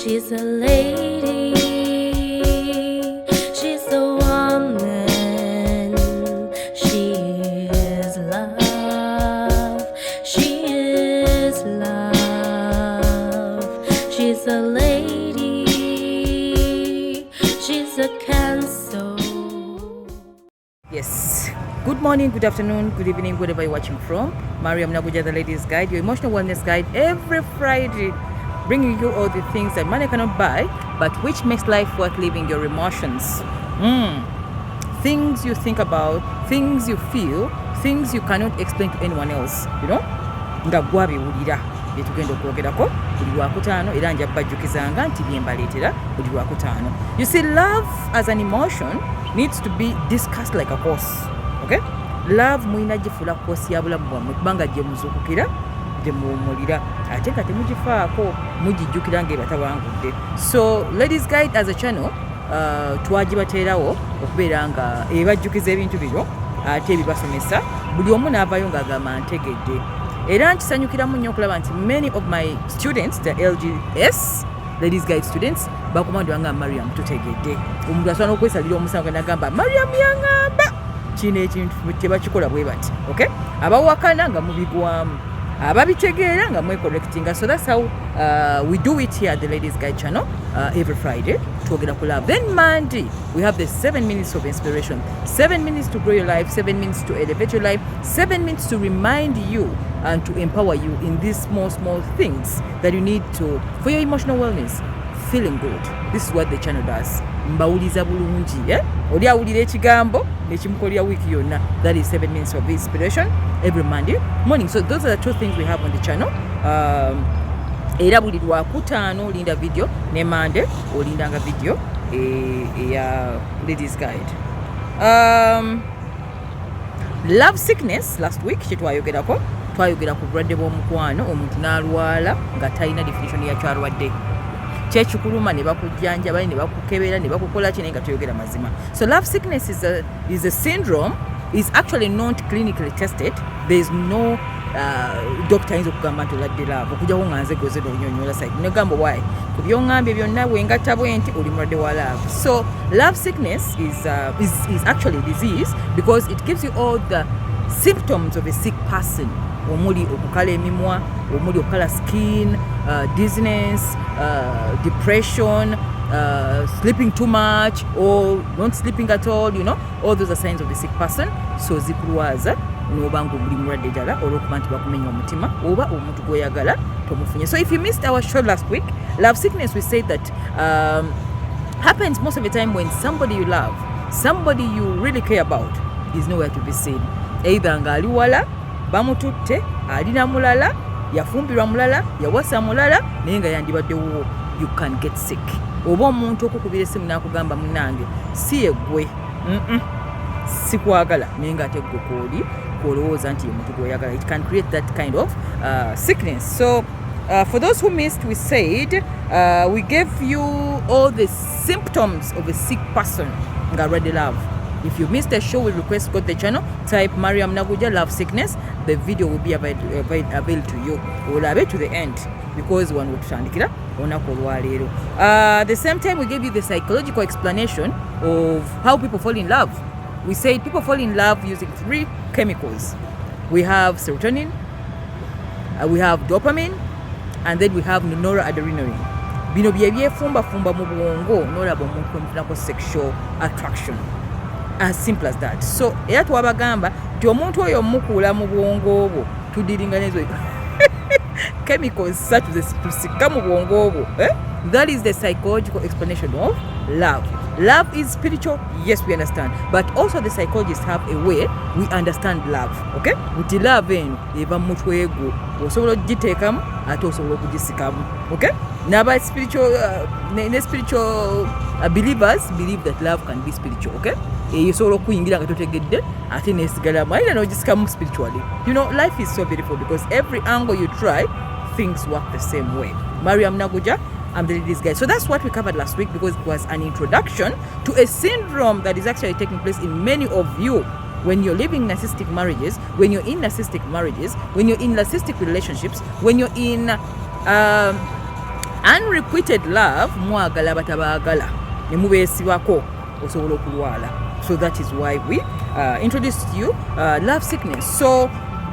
She's a lady, she's a woman, she is love, she is love. She's a lady, she's a cancer. Yes. Good morning, good afternoon, good evening, wherever you're watching from. Mariam, the Ladies Guide, your emotional wellness guide, every Friday, bringing you all the things that money cannot buy, but which makes life worth living, your emotions. Things you think about, things you feel, things you cannot explain to anyone else. You know? Nga gwabi ulira byetugenda okwogerako buli lwakutaano era nja bajjukizanga nti byembaleetera buli lwakutaano. You see, love as an emotion needs to be discussed like a course. Okay? Love muina gifuula koosi ya bulamu bwammwe kubanga gye muzuukukira gye muwummulira ate nga temugifaako mugijjukira ng'ebatabangudde. So Ladies Guide as a channel twagibateerawo okubeera nga ebajjukiza ebintu bino ate ebibasomesa buli omu n'avaayo ng'agamba ntegedde. Era nkisanyukiramu nnyo okulaba nti many of my students, the LGS Ladies Guide students, bakomandwa nga Mariam tutegedde. Omuntu asobola okwesalira omusango n'agamba Mariam yaŋŋamba kino ekintu tebakikola bwe bati. Okay? Abawakana nga mubigwamu, ababitegeera nga mwecorrectinga. So that's how we do it here at the Ladies Guide channel every Friday. Twogera ku love. Then Monday we have the 7 minutes of inspiration. 7 minutes to grow your life, 7 minutes to elevate your life, 7 minutes to remind you and to empower you in these small things that you need to for your emotional wellness. Feeling good. This is what the channel does. Mbawuliza bulungi, oli awulira ekigambo nekimukolera wiki yonna. That is 7 minutes of inspiration every Monday morning. So those are the two things we have on the channel. Era buli lwakutaano olinda video ne Monday olindanga video ya Ladies Guide. Love sickness last week twayogera ku bulwadde bw'omukwano, omuntu n'alwala nga talina definition ya kyalwadde. Kyekikuluma ne bakujjanja bali ne bakukebera ne bakukola kine nga toyogera mazima. So love sickness is a syndrome, is actually not clinically tested. There is no doctor ayinza okugamba nti oladde love okujjawo nga nze goze n'onyonyola side negamba why ku byongambye byonna bwengatta bwe nti oli mulwadde wa love. So love sickness is actually a disease because it gives you all the symptoms of a sick person. Omuli okukala emimwa, omuli okukala skin, dizziness, depression, sleeping too much or not sleeping at all, you know, all those are signs of a sick person. So zikulwaza n'obanga buli mulwadde ddala olw'okuba nti bakumenya omutima oba omuntu gw'oyagala tomufunye. So if you missed our show last week, love sickness, we said that happens most of the time when somebody you love, somebody you really care about is nowhere to be seen. Either ng'ali wala bamututte, alina mulala, yafumbirwa mulala, yawasa mulala, naye nga yandibaddewo. You can get sick. Oba omuntu okukubira essimu n'akugamba munnange si yeggwe, sikwagala naye nga ate ggwe kooli kwolowooza nti ye muntu gw'oyagala. It can create that kind of sickness. So for those who missed, we said we gave you all the symptoms of a sick person nga already love. If you missed the show, we request go to the channel, type Mariam Naguja love sickness. The video will be available to you. We'll have it to the end because one would tandikira onako lwaleero. The same time we gave you the psychological explanation of how people fall in love. We said people fall in love using 3 chemicals. We have serotonin, we have dopamine, and then we have noradrenaline. Bino byefumba mu bwongo n'olaba omuntu omufunako sexual attraction. As simple as that. So era twabagamba nti omuntu oyo omukuula mu bwongo obwo tudiringa nezo chemicals such as tusika mu bwongo obwo. That is the psychological explanation of love. Love is spiritual, yes, we understand, but also the psychologists have a way we understand love. Okay, nti love eno eva mu mutwe gwo osobola ogiteekamu ate osobola okugisikamu. Okay, n'aba spiritual spiritual believers believe that love can be spiritual. Okay, esobola okuyingira nga totegedde ate nesigalamu ayina n'ogisikamu spiritually. You know, life is so beautiful because every angle you try, things work the same way. Mariam Naguja, I'm the Ladies Guide. So that's what we covered last week because it was an introduction to a syndrome that is actually taking place in many of you when you're living narcissistic marriages, when you're in narcissistic marriages, when you're in narcissistic relationships, when you're in Unrequited love mwagala batabaagala ne mubeesibako osobola okulwala. So that is why we introduced you love sickness. So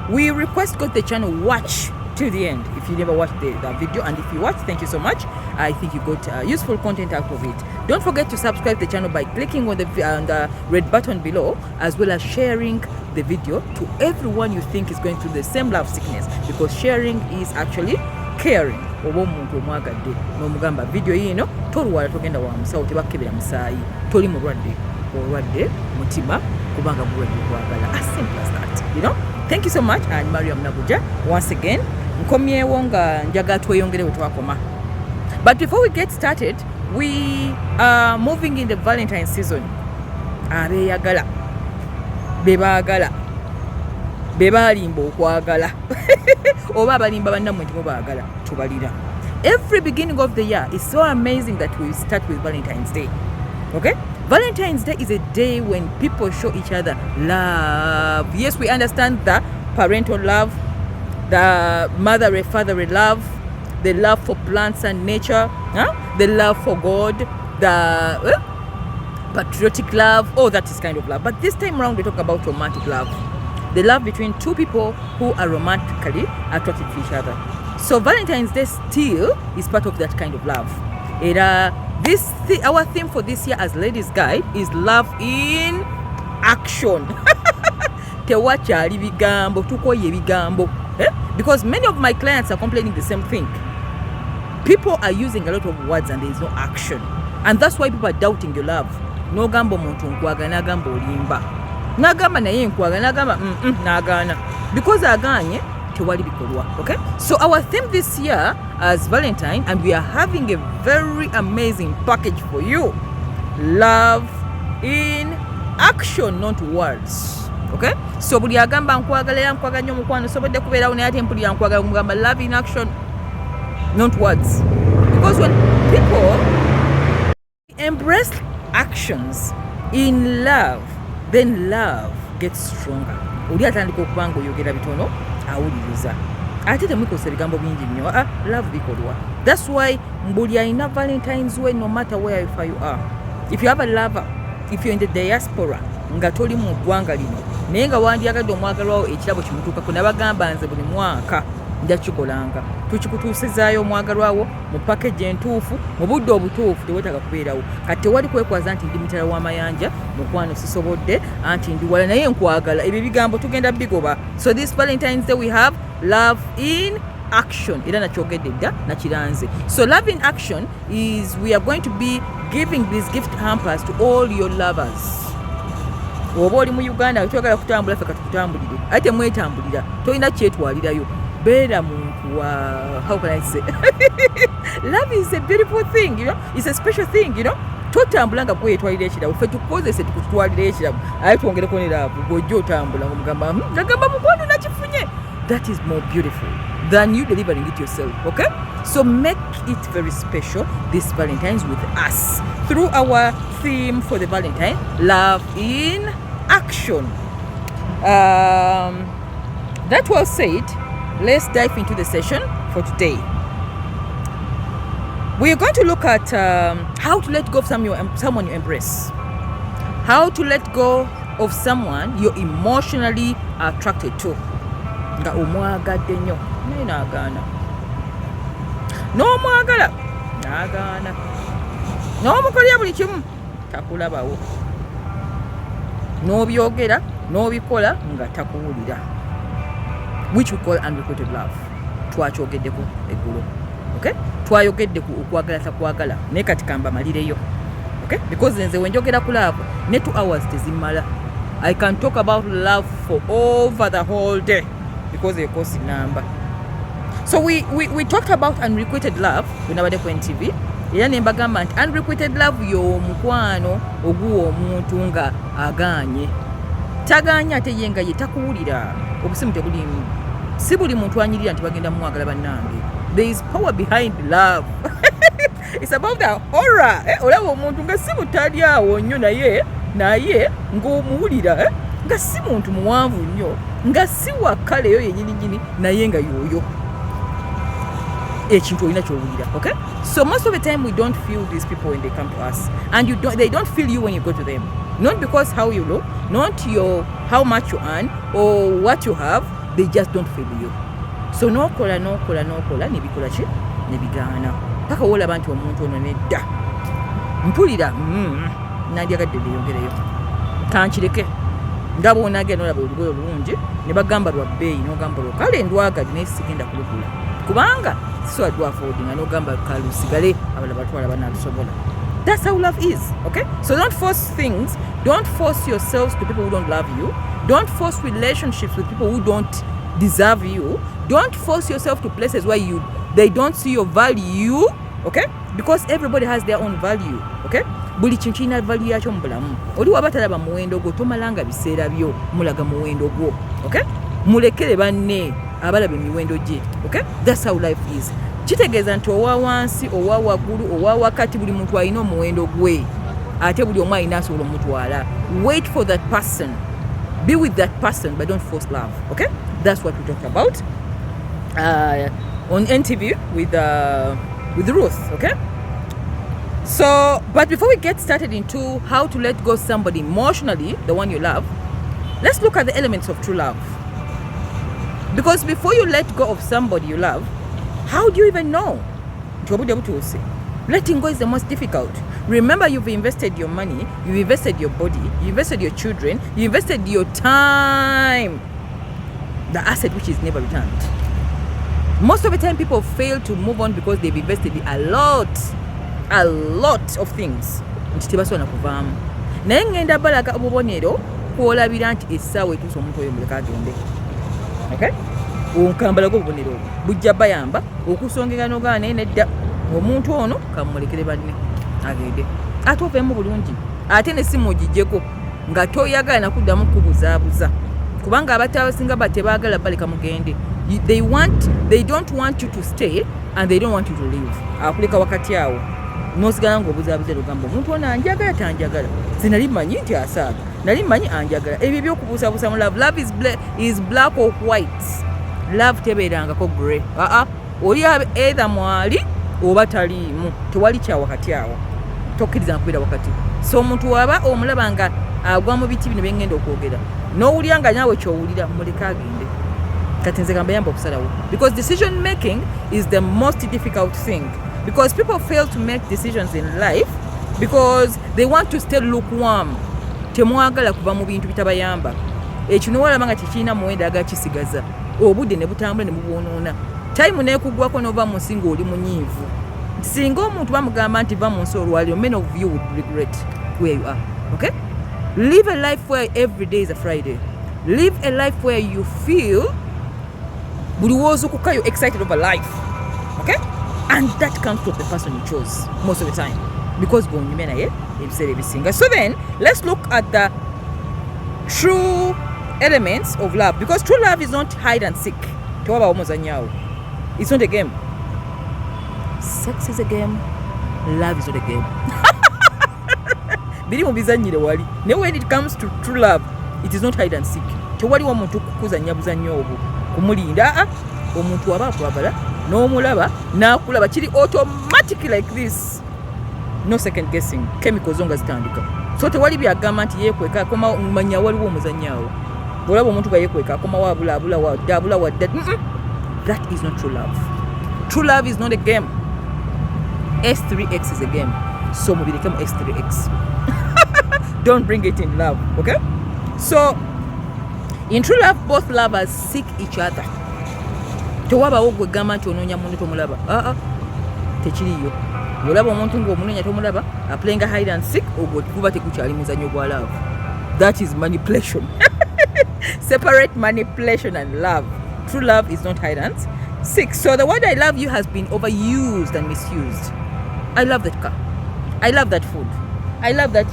we request go to the channel, watch till the end if you never watched the video, and if you watch, thank you so much. I think you got useful content out of it. Don't forget to subscribe to the channel by clicking on the red button below, as well as sharing the video to everyone you think is going through the same love sickness, because sharing is actually caring. Oba omuntu omwagadde n'omugamba video yino tolwala togenda wa musawo tebakebera musaayi toli mulwadde olwadde mutima kubanga bulwadde kwagala. As simple as that, you know. Thank you so much, and Mariam Nabuja once again nkomyewo nga njaga tweyongere we twakoma. But before we get started, we are moving in the Valentine season. Abeyagala bebaagala bebalimba okwagala oba abalimba bannamwe ntimubaagala tubalira. Every beginning of the year is so amazing that we start with Valentine's Day. Okay, Valentine's Day is a day when people show each other love. Yes, we understand the parental love, the mother and father love, the love for plants and nature, the love for God, the patriotic love, all that is kind of love. But this time around we talk about romantic love, the love between two people who are romantically attracted to each other. So Valentine's Day still is part of that kind of love. Our theme for this year as Ladies Guide is love in action. Tewakyali bigambo, tukoye bigambo. Because many of my clients are complaining the same thing. People are using a lot of words and there is no action. And that's why people are doubting your love. No gambo muntu nkwaga na gambo olimba. Nagamba naye nkwaga nagamba nagana. Because aganye tewali bikolwa. Okay? So our theme this year as Valentine, and we are having a very amazing package for you. Love in action, not words. Okay? So buli agamba nkwagala ya nkwaga nnyo mukwano sobodde kubeerawo naye ate mpulira nkwagala mugamba love in action, not words. Because when people embrace actions in love, then love gets stronger. Oli atandika okuba ng'oyogera bitono awuliriza ate temwikosa ebigambo bingi nnyo. Love bikolwa. That's why mbuli alina Valentine's way, no matter wherever you are. If you have a lover, if you're in the diaspora nga toli mu ggwanga lino naye nga wandyagadde omwagalwawo ekirabo kimutuukako, nabagamba nze buli mwaka njakikolanga tukikutuusizaayo omwagalwawo mu package entuufu mu budde obutuufu, tewetaaga kubeerawo. Kati tewali kwekwaza nti ndi mitala w'amayanja mukwano sisobodde anti ndi wala naye nkwagala. Ebyo bigambo tugenda bigoba. So this Valentine's Day we have love in action. Era nakyogedde dda nakiranze. So love in action is we are going to be giving these gift hampers to all your lovers. Oba oli mu Uganda twagala kutambula ffe katukutambulire ate mwetambulira tolina kyetwalirayo. Beera muntu wa, how can I say? Love is a beautiful thing, you know. It's a special thing, you know. Totambula nga kwetwalira ekirabo ffe tukozese tukutwalira ekirabo aye twongereko ne love bw'ojja otambula ng'omugamba nagamba mukwano nakifunye. That is more beautiful than you delivering it yourself. Okay, so make it very special this Valentine's with us through our theme for the Valentine, love in action. That was said, let's dive into the session for today. We are going to look at how to let go of someone you embrace, how to let go of someone you're emotionally attracted to. Nga omwagadde nnyo naye n'agaana, n'omwagala n'agaana, n'omukolera buli kimu takulabawo, n'obyogera n'obikola nga takuwulira, which we call unrequited love. Twakyogeddeko eggulo. Okay, twayogedde ku okwagala takwagala naye kati kamba malireyo. Okay, because nze wenjogera ku love ne 2 hours tezimala. I can talk about love for over the whole day because of course number. So we talked about unrequited love wenabadde ku NTV. Era ne mbagamba nti unrequited love y'omukwano oguwa omuntu nga agaanye. Tagaanya ate ye nga ye takuwulira. Obusimu tebulimu. Si buli muntu anyirira nti bagenda mwagala bannange. There is power behind love. It's about the aura. Olaba omuntu nga si mutali awo nnyo naye ng'omuwulira nga si muntu muwanvu nnyo nga si wakaleyo yennyini naye nga yoyo. ekintu olina kyowulira. Okay, so most of the time we don't feel these people when they come to us, and they don't feel you when you go to them, not because how you look, not how much you earn or what you have, they just don't feel you. So nokola nebikola ki nebigaana paka wolaba nti omuntu ono nedda mpulira nandyagadde beyongereyo kankireke ndaba onagenda olaba olugoye olulungi ne bagamba lwa bbeeyi n'ogamba lwo kale ndwagadde naye sigenda kulugula kubanga sisobola dwafoodinga n'ogamba kalusigale abalala batwala banaalusobola. That's how love is. Okay, so don't force things, don't force yourselves to people who don't love you, don't force relationships with people who don't deserve you, don't force yourself to places where they don't see your value. Okay, because everybody has their own value. Okay, buli kintu kirina value yakyo mu bulamu. Oli waba talaba muwendo gwo tomalanga biseera byo mulaga muwendo gwo. Okay, mulekere banne abalaba emiwendo gye. Okay, that's how life is. Kitegeeza nti owa wansi owa waggulu owa wakati buli muntu alina omuwendo gwe ate buli omu alina asobola omutwala. Wait for that person, be with that person, but don't force love. Okay, that's what we talked about on NTV with Ruth. Okay, so but before we get started into how to let go somebody emotionally, the one you love, let's look at the elements of true love. Because before you let go of somebody you love, how do you even know? Letting go is the most difficult. Remember, you've invested your money, you've invested your body, you invested your children, you invested your time, the asset which is never returned. Most of the time people fail to move on because they've invested a lot of things. Naye ngenda balaga obubonero kwolabira nti essaawa etuusa omuntu oyo muleka agende. Okay, onkambalaga obubonero bujja bayamba okusongera n'ogaana naye nedda omuntu ono kamulekere banne agende ate oveemu bulungi ate ne simu ogijjeko nga toyagala nakuddamu kubuzaabuza kubanga abasinga batebaagala baleka mugende. They don't want you to stay and they don't want you to leave. Akuleka wakati awo nosigala ng'obuzaabuza lugamba omuntu ono anjagala tanjagala sinali manyi nti asaaga nali manyi anjagala. Ebyo by'okubuusabuusa mu love is black or white. Love tebeerangako grey. Oli either mwali oba taliimu, tewali kya wakati awo, tokkiriza nkubeera wakati. So omuntu waba omulaba nga agwa mu biti bino byengenda okwogera n'owulira nga naawe kyowulira muleka agende. Kati nze gamba yamba okusalawo, because decision making is the most difficult thing, because people fail to make decisions in life because they want to stay lukewarm. Temwagala kuva mu bintu bitabayamba. Ekyo nowalaba nga tekirina muwendo agakisigaza, obudde ne butambula ne mubwonoona, time neekugwako n'ova mu nsi ng'oli munyiivu. Singa omuntu bamugamba nti va mu nsi olwaliro, many of you would regret where you are. Okay, live a life where every day is a Friday. Live a life where you feel buli wozukuka you're excited over life. Okay, and that comes from the person you chose most of the time, because gonyume naye ebiseera ebisinga. So then let's look at the true elements of love, because true love is not hide and seek. Tewaba omuzanyawo. It's not a game. Sex is a game, love is not a game. Biri mu bizanyire wali. Naye when it comes to true love, it is not hide and seek. Tewali omuntu kukuzanya buzanyo obwo kumulinda. Omuntu waba akwagala n'omulaba n'akulaba kiri automatic like this, no second guessing, chemicals zonga zitandika. So tewali byagamba nti yeekweka akoma manya waliwo omuzanyawo. Olaba omuntu yeekweka akoma wabula wadda. That is not true love. True love is not a game. S3X is a game. So we become S3X. Don't bring it in love. Okay, so in true love, both lovers seek each other. Tewabawo gwe gamba nti onoonya munno tomulaba. Tekiriyo. Olaba omuntu ng'omunoonya tomulaba, playing hide and seek, ogwo kuba tekukyali muzannyo gwa love. That is manipulation. Separate manipulation and love. True love is not hide and seek. So the word I love you has been overused and misused. I love that car. I love that food. I love that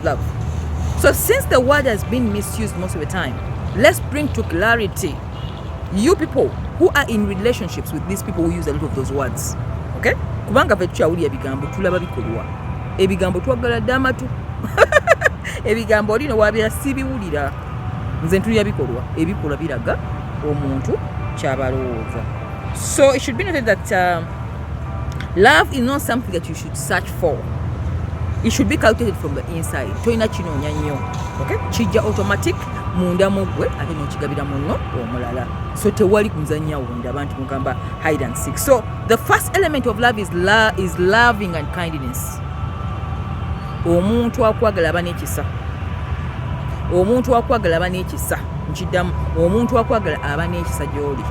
love. So since the word has been misused most of the time, let's bring to clarity. You people who are in relationships with these people who use a lot of those words. Okay? Kubanga fe tukyawulira ebigambo tulaba bikolwa. Ebigambo twagala damatu. Ebigambo olino wabira sibiwulira. Nze ntulya bikolwa. Ebikolwa biraga omuntu kyabalowooza. So it should be noted that love is not something that you should search for. It should be calculated from the inside. Toyina kinoonya nnyo. Okay? Kijja automatic munda mu ggwe ate n'okigabira munno omulala. So tewali kuzannya wunda abantu mugamba hide and seek. So the first element of love is loving and kindness. Omuntu akwagala aba n'ekisa. Omuntu akwagala aba n'ekisa. Nkiddamu, omuntu akwagala aba n'ekisa gy'oli.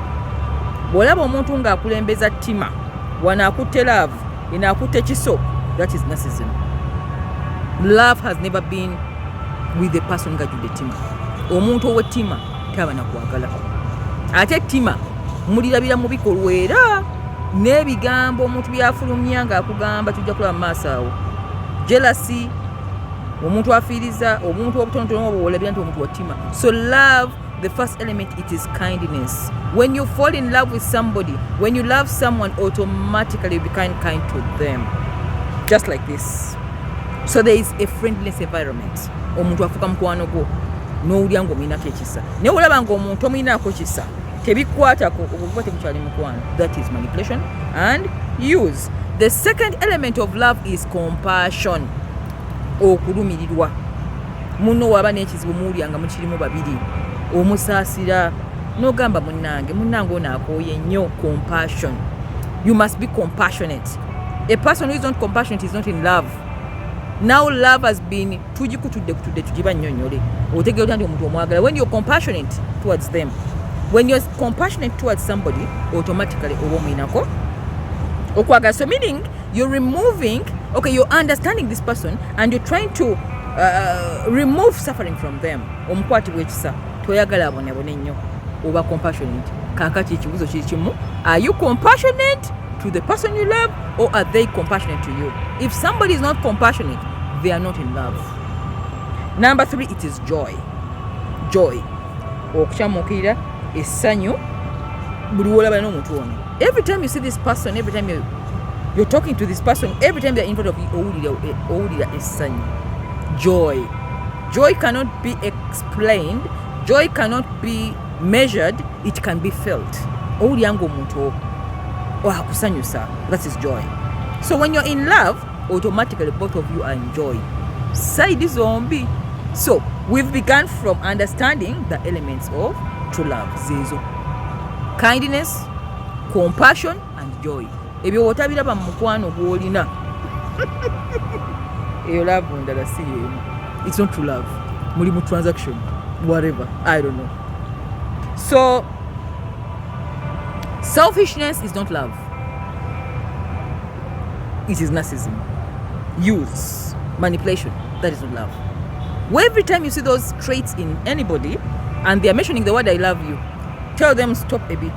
Bw'olaba omuntu ng'akulembeza ttima, wano akutte love, eno akutte kiso, that is narcissism. Love has never been with the person ng'ajjudde ttima. Omuntu ow'ettima taba na kwagala. Ate ettima mulirabira mu bikolwa era n'ebigambo omuntu byafulumya ng'akugamba tujja kulaba mu maaso awo. Jealousy, omuntu afiiriza, omuntu obutonotono obwo olabira nti omuntu wa ttima. So love, the first element, it is kindness. When you fall in love with somebody, when you love someone, automatically you become kind to them. Just like this. So there is a friendliness environment. Omuntu afuka mukwano gwo n'owulira ng'omulinako ekisa. Naye olaba ng'omuntu omulinako ekisa tebikwatako okuba temukyali mukwano. That is manipulation and use. The second element of love is compassion. Okulumirirwa. Munno waba n'ekizibu muwulira nga mukirimu babiri. Omusaasira n'ogamba munnange ono akooye nnyo. Compassion. You must be compassionate. A person who is not compassionate is not in love. Now love has been tugikutudde tugiba nnyonnyole. Otegeera nti omuntu omwagala. When you're compassionate towards them, when you're compassionate towards somebody, automatically oba omuyinako okwagala. So meaning you're removing, okay, you're understanding this person and you're trying to remove suffering from them. Omukwatibwa ekisa toyagala abonebone ennyo. Oba compassionate. Kaakati ekibuzo kiri kimu. Are you compassionate to the person you love, or are they compassionate to you? If somebody is not compassionate, they are not in love. Number 3, it is joy. Joy. Okukyamuukirira, essanyu, buli wolaba n'omuntu ono. Every time you see this person, every time you're talking to this person, every time they're in front of you, owulira essanyu. Joy. Joy cannot be explained. Joy cannot be measured. It can be felt. Owulira ng'omuntu akusanyusa. That is joy. So when you're in love, automatically both of you are in joy. Side zombie. So we've begun from understanding the elements of true love. Zizo. Kindness, compassion and joy. Ebyo otabiraba mu mukwano gw'olina. Eyo love ndala si yemu. It's not true love. Muli mu transaction. Whatever. I don't know. So selfishness is not love. It is narcissism. Use, manipulation. That is not love. Where every time you see those traits in anybody and they are mentioning the word I love you, tell them stop a bit.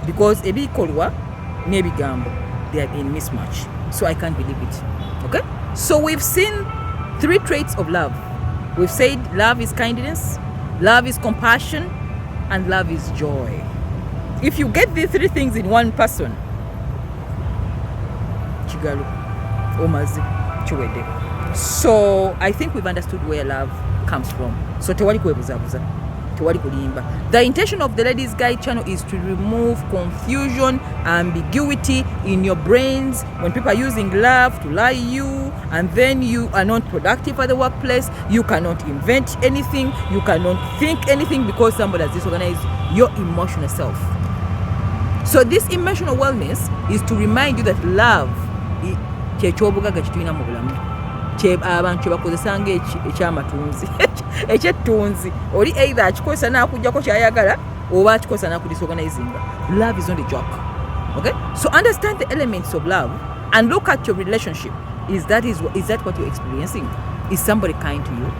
Because ebikolwa n'ebigambo, they are in mismatch. So I can't believe it. Okay? So we've seen 3 traits of love. We've said love is kindness, love is compassion, and love is joy. If you get these 3 things in one person, Chigalu, Omazi, Chiwede. So I think we've understood where love comes from. So tewali kwebuzabuza, tewali kulimba. The intention of the Ladies Guide channel is to remove confusion, ambiguity in your brains when people are using love to lie you, and then you are not productive at the workplace. You cannot invent anything. You cannot think anything because somebody has disorganized your emotional self. So this emotional wellness is to remind you that love kyekyobugaga kitulina mu bulamu. Abantu kyebakozesa ekyamatunzi ekyettunzi. Oli either akikozesa n'akuggyako kyayagala oba akikozesa n'akudisorganizinga. Love is not a joke. Okay? So understand the elements of love and look at your relationship. Is that what you're experiencing? Is somebody kind to you?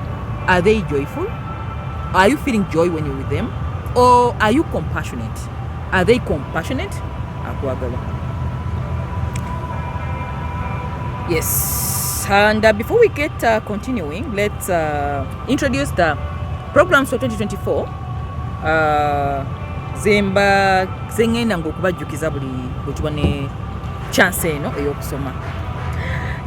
Are they joyful? Are you feeling joy when you're with them? Or are you compassionate? Are they compassionate? Yes. And before we get continuing, let's introduce the programs for 2024. Zemba zengenda ngokubajjukiza buli bwetuba chance eno ey'okusoma.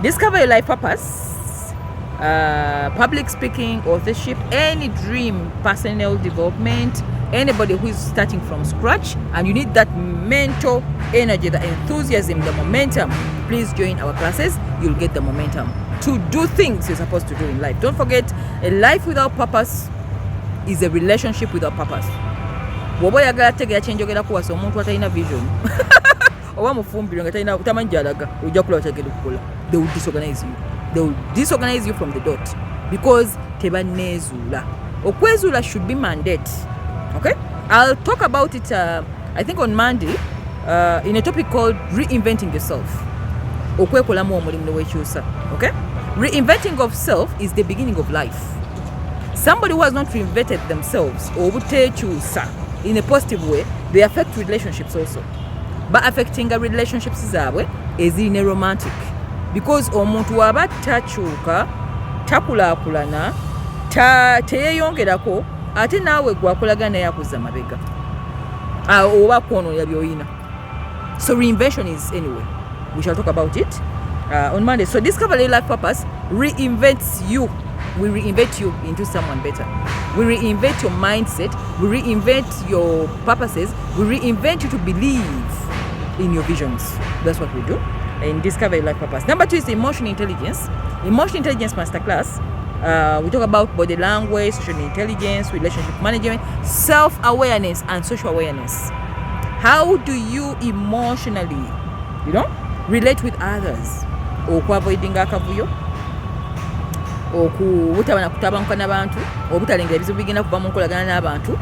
Discover your life purpose. public speaking, authorship, any dream, personal development, anybody who is starting from scratch and you need that mental energy, the enthusiasm, the momentum, please join our classes. You'll get the momentum to do things you're supposed to do in life. Don't forget, a life without purpose is a relationship without purpose. Woba yagala tegera kyenjogera kuwasa omuntu atalina vision oba mufumbiro nga talina tamanyi gyalaga ojja kula wategera okukola. They will disorganize you. They will disorganize you from the dot because tebanezuula. Okwezuula should be mandate. Okay, I'll talk about it I think on Monday in a topic called reinventing yourself. Okwekolamu omulimu newekyusa. Okay, reinventing of self is the beginning of life. Somebody who has not reinvented themselves obutekyusa in a positive way, they affect relationships also. But affecting a relationships zaabwe ezirina romantic because omuntu waba takyuka takulaakulana teyeyongerako ate naawe gwakolagana naye akuzza mabega oba kwonoonera by'oyina. So reinvention is, anyway, we shall talk about it on Monday. So discover your life purpose reinvents you. We reinvent you into someone better. We reinvent your mindset. We reinvent your purposes. We reinvent you to believe in your visions. That's what we do. And discover your life purpose. Number 2 is emotional intelligence. Emotional intelligence masterclass. We talk about body language, social intelligence, relationship management, self-awareness, and social awareness. How do you emotionally, relate with others? Okwaavoidinga akavuyo, obutaba kutabanguka n'abantu, obutalengera ebizibu bigenda kuva mu nkolagana n'abantu.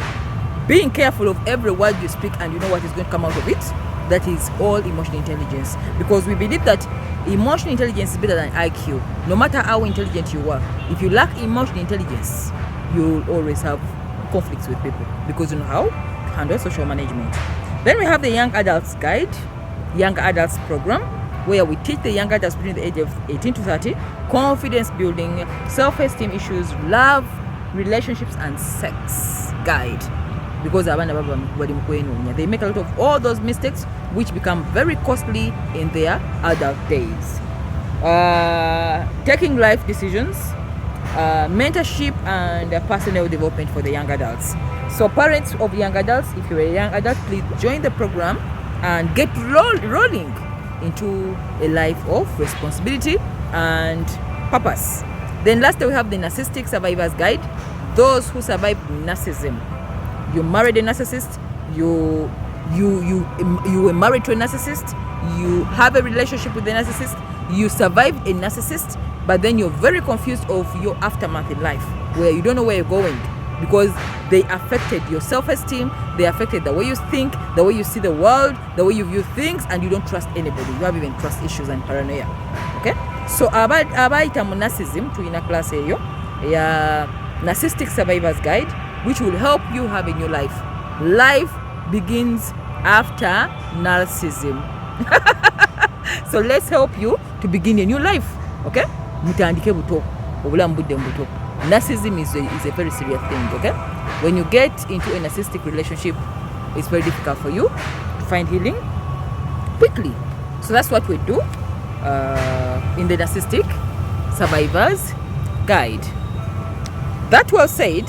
Being careful of every word you speak and you know what is going to come out of it. That is all emotional intelligence. Because we believe that emotional intelligence is better than IQ. No matter how intelligent you are, if you lack emotional intelligence, you will always have conflicts with people because you know how to handle social management. Then we have the Young Adults Guide, Young Adults Program, where we teach the young adults between the age of 18 to 30, confidence building, self-esteem issues, love, relationships, and sex guide. Because they make a lot of all those mistakes which become very costly in their adult days. Taking life decisions, mentorship, and personal development for the young adults. So parents of young adults, if you're a young adult, please join the program and get rolling into a life of responsibility and purpose. Then lastly, we have the Narcissistic Survivors Guide. Those who survive narcissism. You married a narcissist, you were married to a narcissist, you have a relationship with a narcissist, you survived a narcissist, but then you're very confused of your aftermath in life, where you don't know where you're going because they affected your self-esteem, they affected the way you think, the way you see the world, the way you view things, and you don't trust anybody. You have even trust issues and paranoia. Okay? So abaita mu narcissism tuyina class eyo ya Narcissistic Survivors Guide, which will help you have a new life. Life begins after narcissism. So let's help you to begin a new life. Okay? Mutandike buto, obulamu budde mbuto. Narcissism is a very serious thing. Okay? When you get into a narcissistic relationship, it's very difficult for you to find healing quickly. So that's what we do in the Narcissistic Survivors Guide. That well said,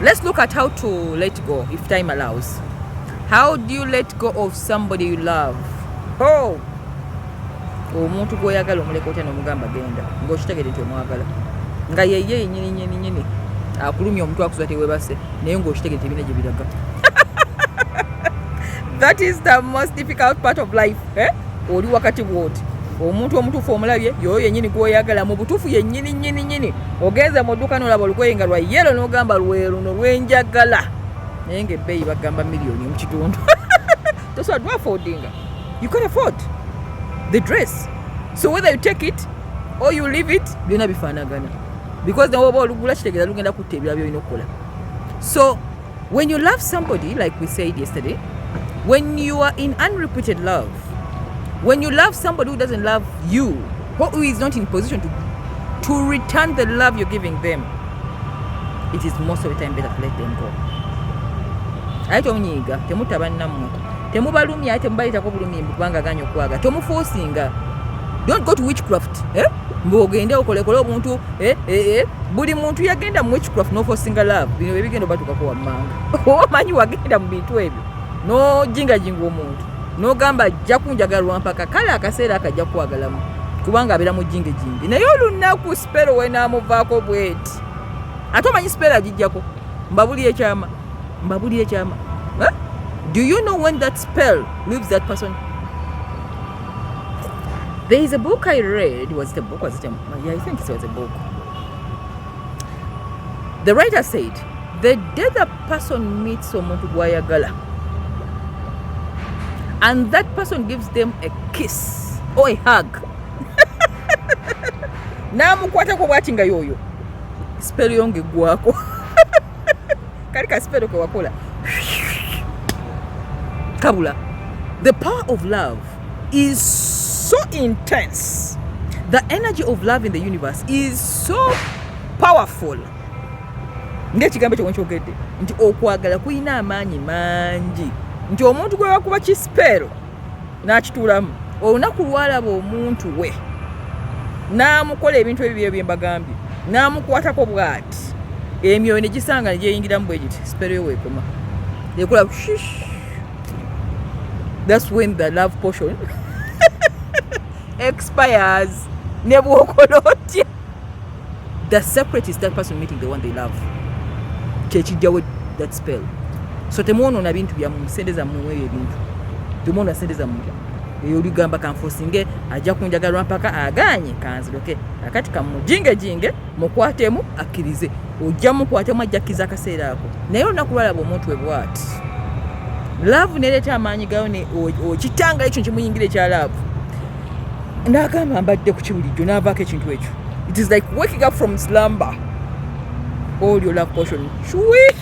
let's look at how to let go if time allows. How do you let go of somebody you love? Oh, omuntu gwoyagala omuleka otya n'omugamba genda ng'okitegedde nti omwagala nga yeye yennyini akulumya omutwe akuza tewebase naye ng'okitegedde ebina gye biraga. That is the most difficult part of life. Oli wakati bwoti omuntu omutuufu omulabye yoyo yennyini gwoyagala mu butuufu yennyini ogenze mu dduuka n'olaba olugoye nga lwa yero n'ogamba lweru nolwenjagala naye ng'ebbeeyi bagamba miliyoni mu kitundu. Tosobola dwa affordinga. You can't afford the dress. So whether you take it or you leave it, byonna bifaanagana. Because nawe oba olugula kitegeeza lugenda kutta ebirala by'olina okukola. So when you love somebody, like we said yesterday, when you are in unrequited love, when you love somebody who doesn't love you, who is not in position to return the love you're giving them, it is most of the time better to let them go. Ate omunyiiga temutta bannammwe temubalumya temubayitako bulumimbi kubanga aganya okwaga tomuforcinga. Don't go to witchcraft mbogende okolekole obuntu buli muntu yagenda mu witchcraft noforcinga love bino bigenda batukako wammanga omanyi wagenda mu bintu ebyo nojingajinga omuntu nogamba ajja kunjagalwa mpaka kale akaseera akajja kwagalamu kubanga abeera mu jingejinge naye olunaku spero wenamuvaako bweti ate omanyi spero agijjako mbabuli ekyama do you know when that spell leaves that person? There is a book I read. Was it a book? Yeah, I think it was a book. The writer said, the day the person meets omuntu gwayagala and that person gives them a kiss or a hug namukwatako bwati nga yoyo spell yonge gwako kali ka spell ko wakola kabula. The power of love is so intense. The energy of love in the universe is so powerful. Ngekigambo kyo nkyogedde nti okwagala kuyina amaanyi mangi nti omuntu gwe wakuba kispero n'akituulamu olunaku lwalaba omuntu we n'amukola ebintu ebyo bye mbagambye n'amukwatako bw'ati emyoyo ne gisanga ne gyeyingiramu bwe giti spero yo weekoma ekola shish. That's when the love portion expires. The secret is that person meeting the one they love. Chechijawe that spell. So temono na bintu bya musendeza muwe ebintu. Temono sendeza mu. Eyoligamba kanfosinge ajja kunjagalwa mpaka aganye kanziroke. Akati kamujinge mukwatemu akirize. Ojja mukwatemu ajjakiza kaseera ako. Naye onakulala omuntu we bwati. Love nereta amanyi gawo ne okitanga ekyo kimuyingire kya love. Ndagamba mbadde ku kibulijjo n'avaako ekintu ekyo. It is like waking up from slumber. All your love portion. Shwi!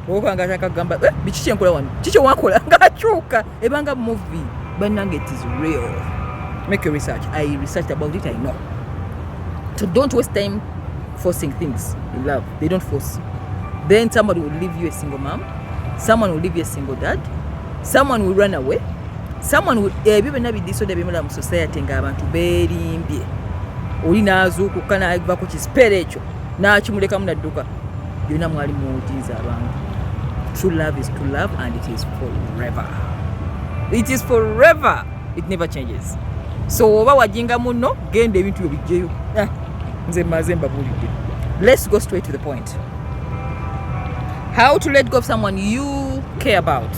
Okanga takagamba biki kyenkola wano. Kiki wakola ng'akyuka ebanga movie. Bannange it is real. Make your research. I researched about it, I know. So don't waste time forcing things in love. They don't force. Then somebody will leave you a single mom. Someone will leave you a single dad. Someone will run away. Someone will ebibena bidisoda bimala mu society ng'abantu beerimbye. Oli naazuukuka n'ava ku kispere ekyo n'akimuleka mu nadduka. Byonna mwali muwutiiza abantu. True love is true love and it is forever. It is forever. It never changes. So oba wajinga muno genda ebintu byo bijjeyo. Nze maze mbabulidde. Let's go straight to the point. How to let go of someone you care about.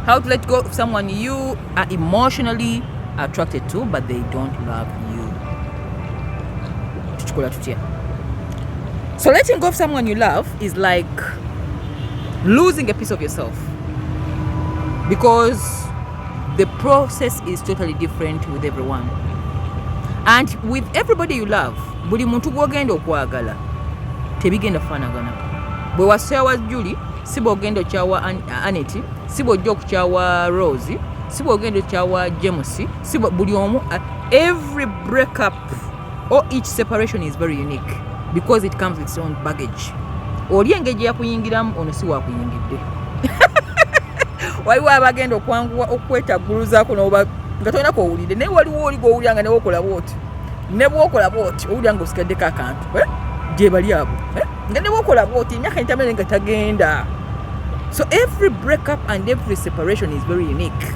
How to let go of someone you are emotionally attracted to, but they don't love you. So letting go of someone you love is like losing a piece of yourself, because the process is totally different with everyone. And with everybody you love, buli muntu gwogenda okwagala tebigenda kufaanagana. Bwe wasaawa Julie, si bw'ogenda okyawa Annette, si bw'ojja okukyawa Rose, si bw'ogenda okukyawa James, si buli omu. Every breakup or each separation is very unique because it comes with its own baggage. Oli engeri yakuyingiramu ono si wakuyingidde. Waliwo abagenda okwanguwa okwetagguluzaako n'oba nga tolina kwowulidde, naye waliwo oli gw'owulira nga newokola bwoti. Ne bw'okola bwoti owulira ng'osigaddeko akantu gye bali abo. Nga ne bw'okola bwoti emyaka nitamere nga tagenda. So every breakup and every separation is very unique.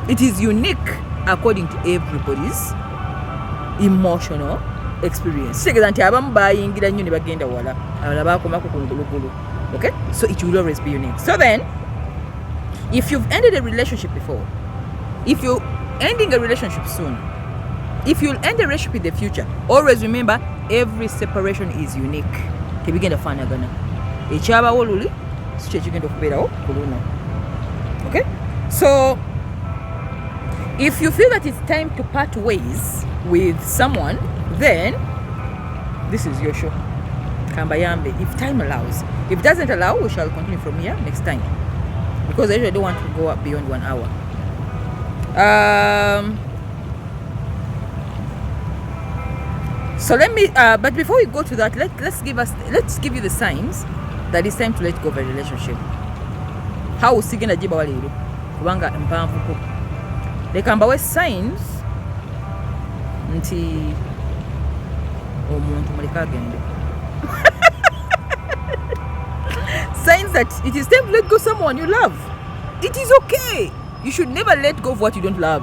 It is unique according to everybody's emotional experience. Kitegeeza nti abamu bayingira nnyo ne bagenda wala, abalala baakomako ku ngulugulu. Okay? So it will always be unique. So then, if you've ended a relationship before, if you're ending a relationship soon, if you'll end a relationship in the future, always remember every separation is unique. Tebigenda faanagana. Ekyabawo luli si kye kigenda okubeerawo ku luno. Okay? So if you feel that it's time to part ways with someone, then this is your show. Kambayambe, if time allows. If it doesn't allow, we shall continue from here next time, because I usually don't want to go up beyond 1 hour. So let me but before we go to that, let's give you the signs that it's time to let go of a relationship. How usigenda jiba walero kubanga mpanvuko. Leka mbawe signs nti omuntu muleka agende. Signs that it is time to let go of someone you love. It is okay. You should never let go of what you don't love.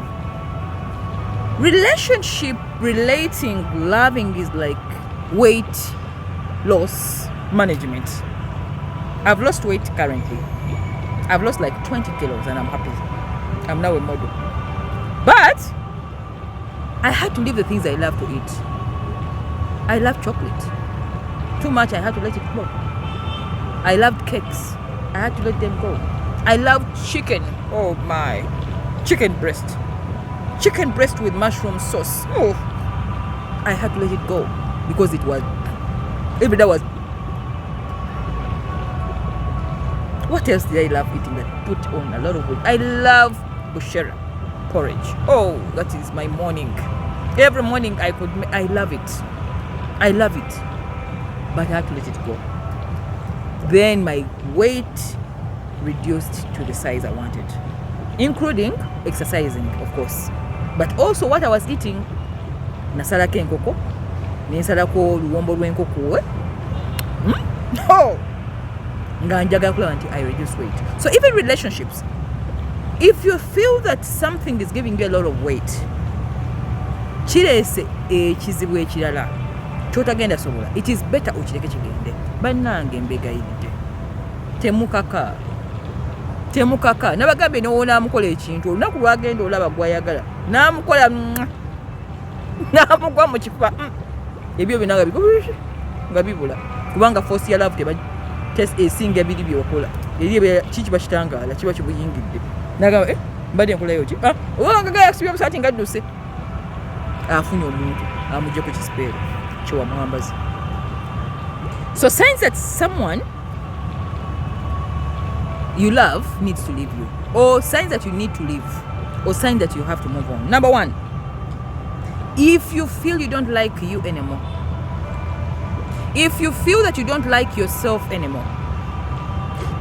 Relationship, relating, loving is like weight loss management. I've lost weight currently. I've lost like 20 kilos and I'm happy. I'm now a model. But I had to leave the things I love to eat. I love chocolate. Too much, I had to let it go. I loved cakes. I had to let them go. I loved chicken. Oh my. Chicken breast. Chicken breast with mushroom sauce. Oh. I had to let it go because it was... Every day was... What else did I love eating that put on a lot of weight? I love bushera porridge. Oh, that is my morning. Every morning I love it. I love it. But I had to let it go. Then my weight reduced to the size I wanted, including exercising, of course. But also what I was eating, nasalako enkoko, nensalako luwombo lw'enkoko. Oh! Nga njagala kulaba nti I reduce weight. So even relationships, if you feel that something is giving you a lot of weight, kireese ekizibu ekirala kyotagenda sobola, it is better okireke kigende. Bannange mbegayiridde, temukaka nabagambe n'onaamukola ekintu olunaku lwagenda olaba gwayagala n'amukola n'amugwa mu kifuba, ebyo byonna nga bibula kubanga force ya love esinga ebiri byokola eri kiki bakitangaala kiba kibuyingidde nagamba mbadde nkolayo ki olwangagala yakusibya omusaati nga adduse afunye omuntu amugye ku kisipeero kyewamwambazi. So signs that someone you love needs to leave you, or signs that you need to leave, or signs that you have to move on. Number one, if you feel you don't like you anymore, if you feel that you don't like yourself anymore,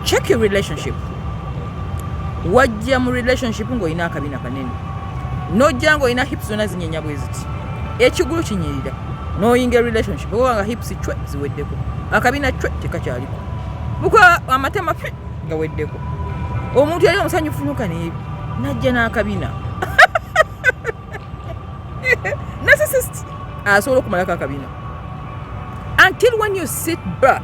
check your relationship. Wajja mu relationship ng'olina akabina kanene, n'ojja ng'olina hips zonna zinyenya bwe ziti, ekigulu kinyirira, n'oyinga relationship obanga hips chwe ziweddeko, akabina chwe tekakyaliko, bukola amatema chwe gaweddeko, omuntu yali omusanyufu nuka najja n'akabina. Narcissist asobola okumalako akabina until when you sit back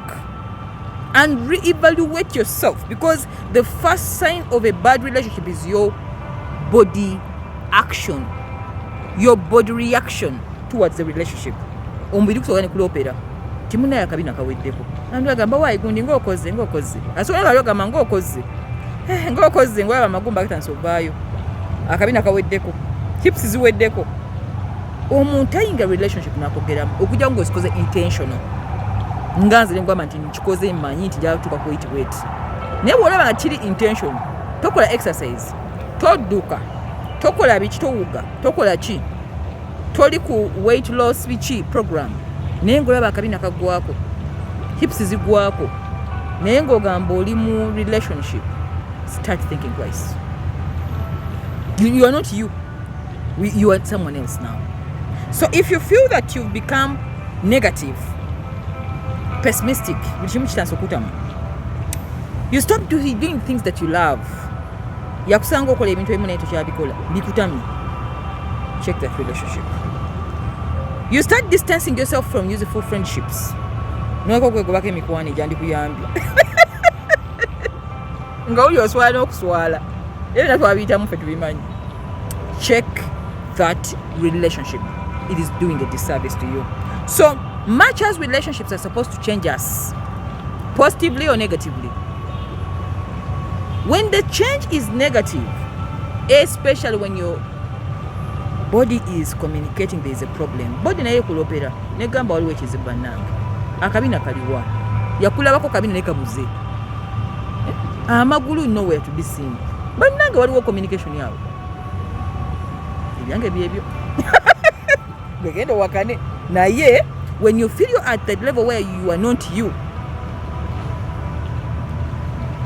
and re-evaluate yourself, because the first sign of a bad relationship is your body action, your body reaction towards the relationship. Omubiri gusobola ne kulopera timunaye akabina kaweddeko, nandu agamba waayi gundi ng'okoze asobola nga yogamba ng'okoze ng'olaba amagumba agatandise ovaayo, akabina kaweddeko, hips ziweddeko. Omuntu ayinga relationship nakogeramu okujja ng'ozikoze intentional, nga nze ngamba nti nkikoze mmanyi nti njala tuka ku weight, naye bw'olaba nga kiri intention, tokola exercise, todduka, tokola biki, towuga, tokola ki, toli ku weight loss biki program, naye ng'olaba akabina kaggwako, hips zigwako, naye ng'ogamba oli mu relationship, start thinking twice. You are not you. You are someone else now. So if you feel that you've become negative, pessimistic, you stop doing things that you love. Yakusanga okola ebintu ebimu naye tokyabikola bikutamye, check that relationship. You start distancing yourself from useful friendships. Noeko kwegobako emikwano egyandikuyambye nga oli oswala n'okuswala era natwabiyitamu ffe tubimanyi. Check that relationship. It is doing a disservice to you. So much as relationships are supposed to change us positively or negatively, when the change is negative, especially when your body is communicating there is a problem, body naye kulopera negamba waliwo ekizibu bannange, akabina kaliwa, yakulabako kabina ne kabuze, amagulu nowhere to be seen, bannange waliwo communication yawe, ebyange byebyo begenda wakane naye. When you feel you're at that level where you are not you,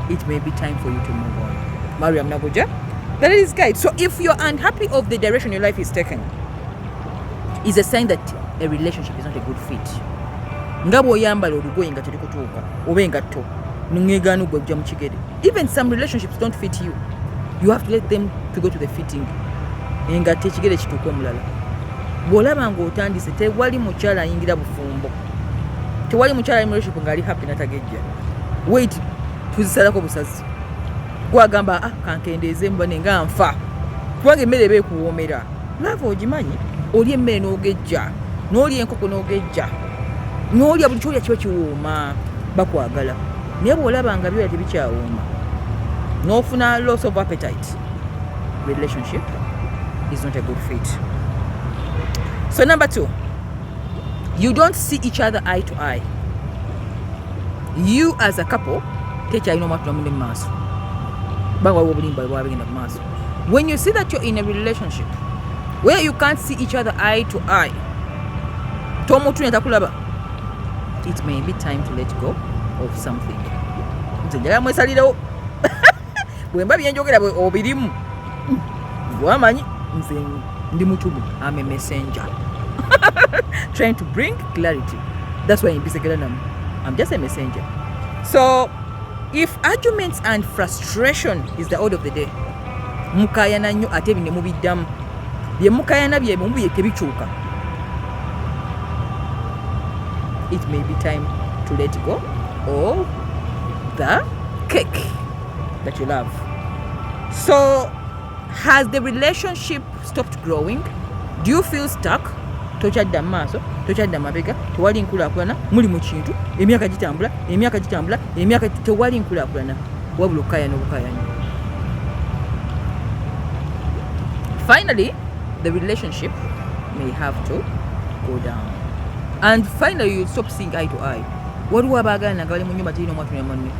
it may be time for you to move on. Mariam Nagoja, The lady's guide. So if you're unhappy of the direction your life is taking, is a sign that a relationship is not a good fit. Nga bw'oyambala olugoye nga terikutuuka oba engatto n'eŋŋeegaana gwe ojja mu kigere. Even some relationships don't fit you. You have to let them to go to the fitting. Engatto ekigere kituuka omulala. Bw'olaba ng'otandise tewali mukyala ayingira bufumbo. Tewali mukyala ali mu relationship ng'ali happy natagejja. Wait tuzisalako busazi. Gwagamba kankendeeze mbone nga nfa. Kubanga emmere eba ekuwoomera. Lava ogimanyi oli emmere n'ogejja n'oli enkoko n'ogejja n'olya buli kyolya kiba kiwooma bakwagala. Naye bw'olaba nga byoya tebikyawooma n'ofuna loss of appetite, relationship is not a good fit. So number 2, you don't see each other eye to eye. You as a couple tekyalina omwatula munne mu maaso. Banga waliwo obulimba bwe bwabagenda mu maaso. When you see that you're in a relationship where you can't see each other eye to eye, tomutunya takulaba, it may be time to let go of something. Nze njagala mwesalirewo. Bwe mba byenjogera bwe obirimu wamanyi nze ndi mutubu. I'm a messenger. Trying to bring clarity. That's why I'm just a messenger. So if arguments and frustration is the order of the day, mukayana nnyo ate bine mubiddamu. Bye mukayana bye mu bye tebikyuka. It may be time to let go of the cake that you love. So has the relationship stopped growing? Do you feel stuck? Tokyadda maaso, tokyadda mabega, tewali nkulaakulana, muli mu kintu, emyaka gitambula, tewali nkulaakulana, wabula okukayana obukayanya. Finally, the relationship may have to go down. And finally, you stop seeing eye to eye. Waliwo abaagala nga bali mu nnyumba terina omwatu ne munne.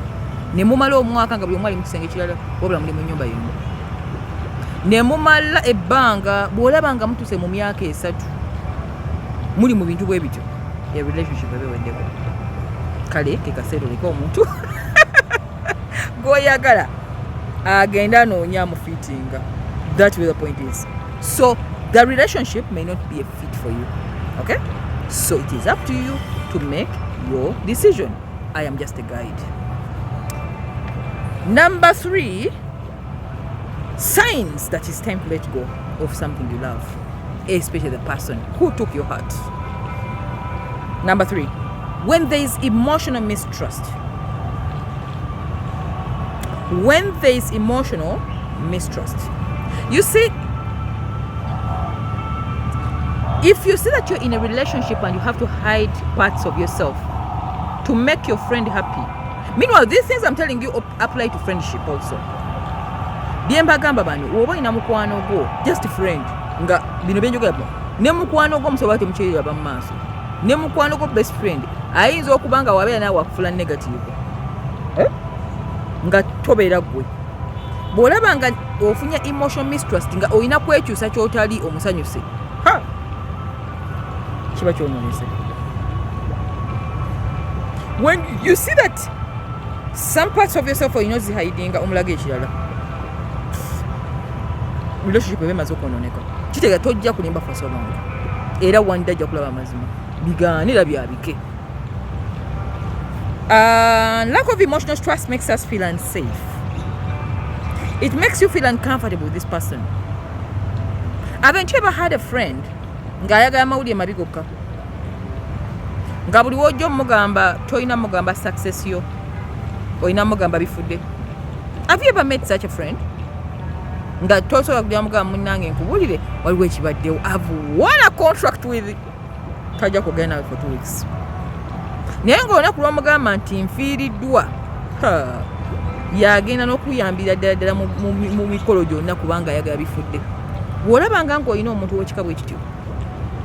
Ne mumala omwaka nga buli omu ali mu kisenge kirala, wabula muli mu nnyumba yemu. Ne mumala ebbanga, bw'olaba nga mutuse mu myaka 3, muli mu bintu bwe bityo, a relationship ebe weddeko. Kale ke kaseera oleka omuntu gw'oyagala agenda anoonya amufiitinga. That's where the point is. So the relationship may not be a fit for you. Okay? So it is up to you to make your decision. I am just a guide. Number 3, signs that it's time to let go of something you love, especially the person who took your heart. Number 3, when there is emotional mistrust. When there is emotional mistrust. You see, if you see that you're in a relationship and you have to hide parts of yourself to make your friend happy. Meanwhile, these things I'm telling you apply to friendship also. Byembagamba bano, oba ina mukwano gwo, just a friend. Nga bino byenjogera bino. Ne mukwano gwo musobola temukyerera ba maaso. Ne mukwano gwo best friend. Ayinza okubanga wabeera nawe wakufula negative. Nga tobeera gwe. Bw'olaba nga ofunya emotional mistrust nga olina kwekyusa ky'otali omusanyuse. Kiba ky'ononese. When you see that some parts of yourself olina zihidinga omulaga ekirala, relationship ebe maze okwononeka. Kitegeeza tojja kulimba for so long. Era wanda ajja kulaba amazima. Bigaanira byabike. Lack of emotional trust makes us feel unsafe. It makes you feel uncomfortable with this person. Haven't you ever had a friend ng'ayagala amawulire mabi gokka? Nga buli wojja omugamba toyina mugamba success yo, oyina mugamba bifudde. Have you ever met such a friend? Nga tosobola kujja mugamba munnange nkubulire waliwo ekibaddewo. I've won a contract with tajja kugenda nawe for 2 weeks. Naye ng'olina kulwa mugamba nti nfiiriddwa. Yagenda n'okuyambira ddala mu mikolo gyonna kubanga ayagala bifudde. Bw'olabanga ng'olina omuntu w'ekika bwe kityo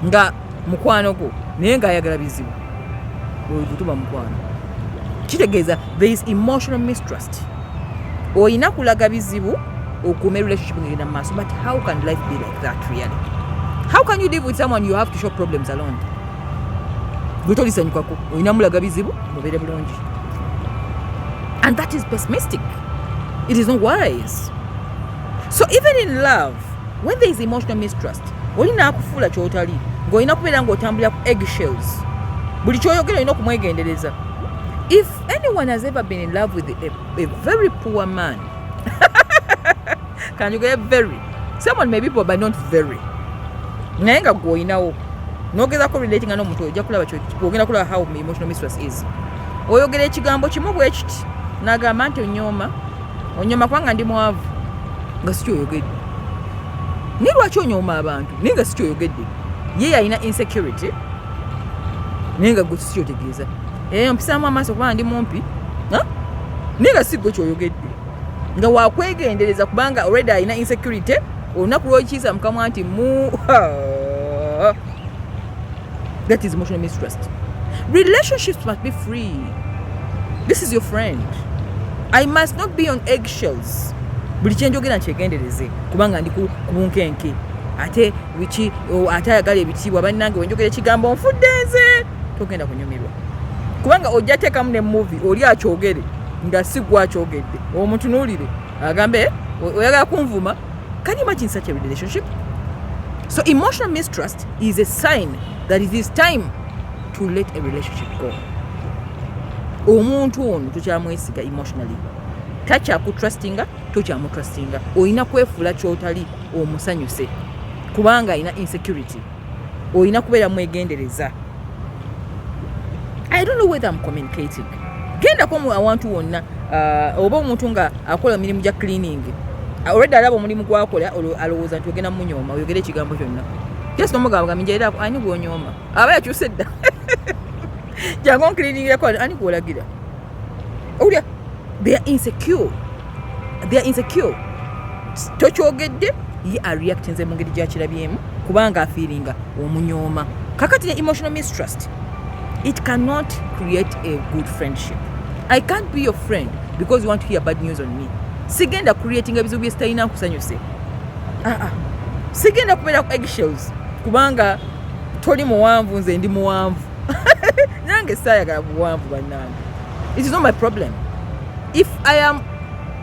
nga mukwano gwo naye ng'ayagala bizibu, olikutuba mukwano. Kitegeeza there is emotional mistrust. Olina kulaga bizibu okuuma relationship ng'egenda mu maaso. But how can life be like that really? How can you live with someone you have to show problems alone? Gwe tolisanyukako, olina mulaga bizibu mubeere bulungi. And that is pessimistic. It is not wise. So even in love, when there is emotional mistrust, olina akufuula kyotali ng'olina kubeera ng'otambulira ku eggshells. Buli kyoyogera olina okumwegendereza. If anyone has ever been in love with a very poor man, can you get very? Someone may be poor but not very. Naye nga gw'olinawo n'ogezako relating n'omuntu ojja kulaba ogenda kulaba how emotional mistrust is. Oyogera ekigambo kimu bwe kiti n'agamba nti onyooma kubanga ndi mwavu nga si kyoyogedde. Naye lwaki onyooma abantu naye nga si kyoyogedde? Ye alina insecurity naye nga gwe si kyotegeeza. Mpisaamu amaaso kubanga ndi mumpi naye nga si gwe kyoyogedde. Nga wakwegendereza kubanga already alina insecurity, olunaku lw'okiisa mukamwa nti that is emotional mistrust. Relationships must be free. This is your friend. I must not be on eggshells. Buli kyenjogera nkyegendereze kubanga ndi ku bunkenke ate wiki ate ayagala ebitiibwa bannange wenjogera ekigambo nfudde nze togenda kunyumirwa kubanga ojja teekamu ne movie oli akyogere nga si gwe akyogedde omutunuulire agambe oyagala kunvuma. Can you imagine such a relationship? So emotional mistrust is a sign that it is time to let a relationship go. Omuntu ono tokyamwesiga emotionally, takyakutrustinga, tokyamutrustinga, olina kwefuula kyotali omusanyuse kubanga alina insecurity, olina kubeera mwegendereza. I don't know whether I'm communicating. Genda ko awantu wonna oba omuntu nga akola emirimu gya cleaning, already alaba omulimu gwakola alowooza nti ogenda munyooma oyogere ekigambo kyonna. Just nomugamba minjaira ani gwonyooma aba yakyuse dda jangu cleaning yakola ani gwolagira olya. They are insecure. Tokyogedde ye reacting mu ngeri gyakirabyemu kubanga afiiringa omunyooma. Kakati ne emotional mistrust, it cannot create a good friendship. I can't be your friend because you want to hear bad news on me. Sigenda creating ebizibu byesitalina nkusanyuse. Sigenda kubeera ku eggshells kubanga toli muwanvu nze ndi muwanvu nange saayagala buwanvu bannange. It is not my problem. If I am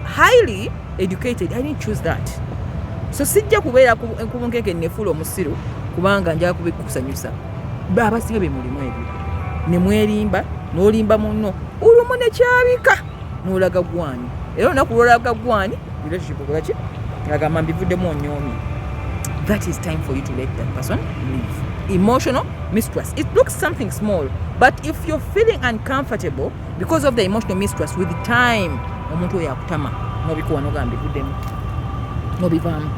highly educated, I didn't choose that. So sijja kubeera ku bunkenke nefuula omusiru kubanga njala kubikusanyusa. Abasinga be mulimu ebyo ne mwerimba n'olimba munno olumu ne kyabika n'olaga gwani era olunaku lwolaga gwani relationship okolaki agamba mbivuddemu onyoomi. That is time for you to let that person leave. Emotional mistrust, it looks something small, but if you're feeling uncomfortable because of the emotional mistrust, with the time omuntu oyo akutama n'obikuwa n'ogamba mbivuddemu n'obivaamu.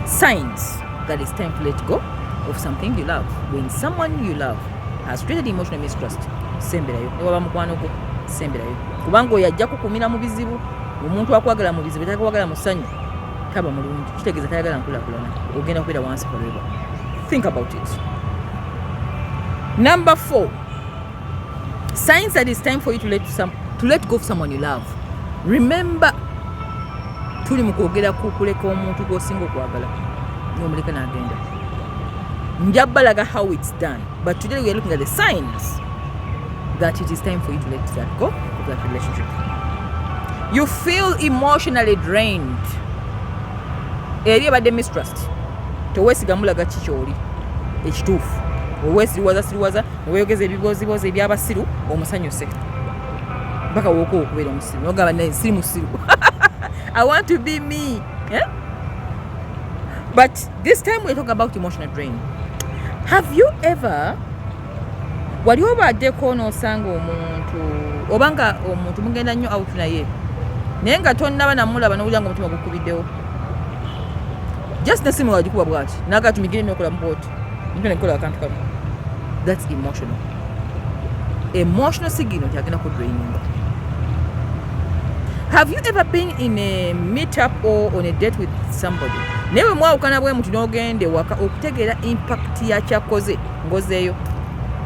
Signs that it's time to let go of something you love. When someone you love has created emotional mistrust, semberayo. Ne waba mukwano gwo, semberayo. Kubanga oyo ajja kukumira mu bizibu. Omuntu akwagala mu bizibu takwagala mu ssanyu taba mulungi. Kitegeeza tayagala nkulakulana. Ogenda kubeera once forever. Think about it. Number 4. Signs that it's time for you to let go of someone you love. Remember, tuli mu kwogera ku kuleka omuntu gw'osinga okwagala n'omuleka n'agenda. Njabalaga how it's done, but today we are looking at the signs that it is time for you to let that go of that relationship. You feel emotionally drained. Eri abadde mistrust. Towesigamulaga kikyoli ekituufu. Owesiriwaza neweeyogeza ebibozibozi ebyabasiru omusanyuse mpaka wooka okubeera omusiru nogamba naye siri musiru. I want to be me. Yeah? But this time we're talking about emotional drain. Have you ever wali obaddeko n'osanga omuntu obanga omuntu mugenda nnyo out naye naye nga tonnaba namulaba n'owulira nga omutima gukubiddewo, just nesimu wagikuba bwati naga tumigire n'okola mubooti mpita nekola akantu kamu. That's emotional. Emotional signal nti agenda kudraininga. Have you ever been in a meetup or on a date with somebody? Newe mwawukana bwe mutu n'ogende waka okutegeera impact ya kyakoze ngozeeyo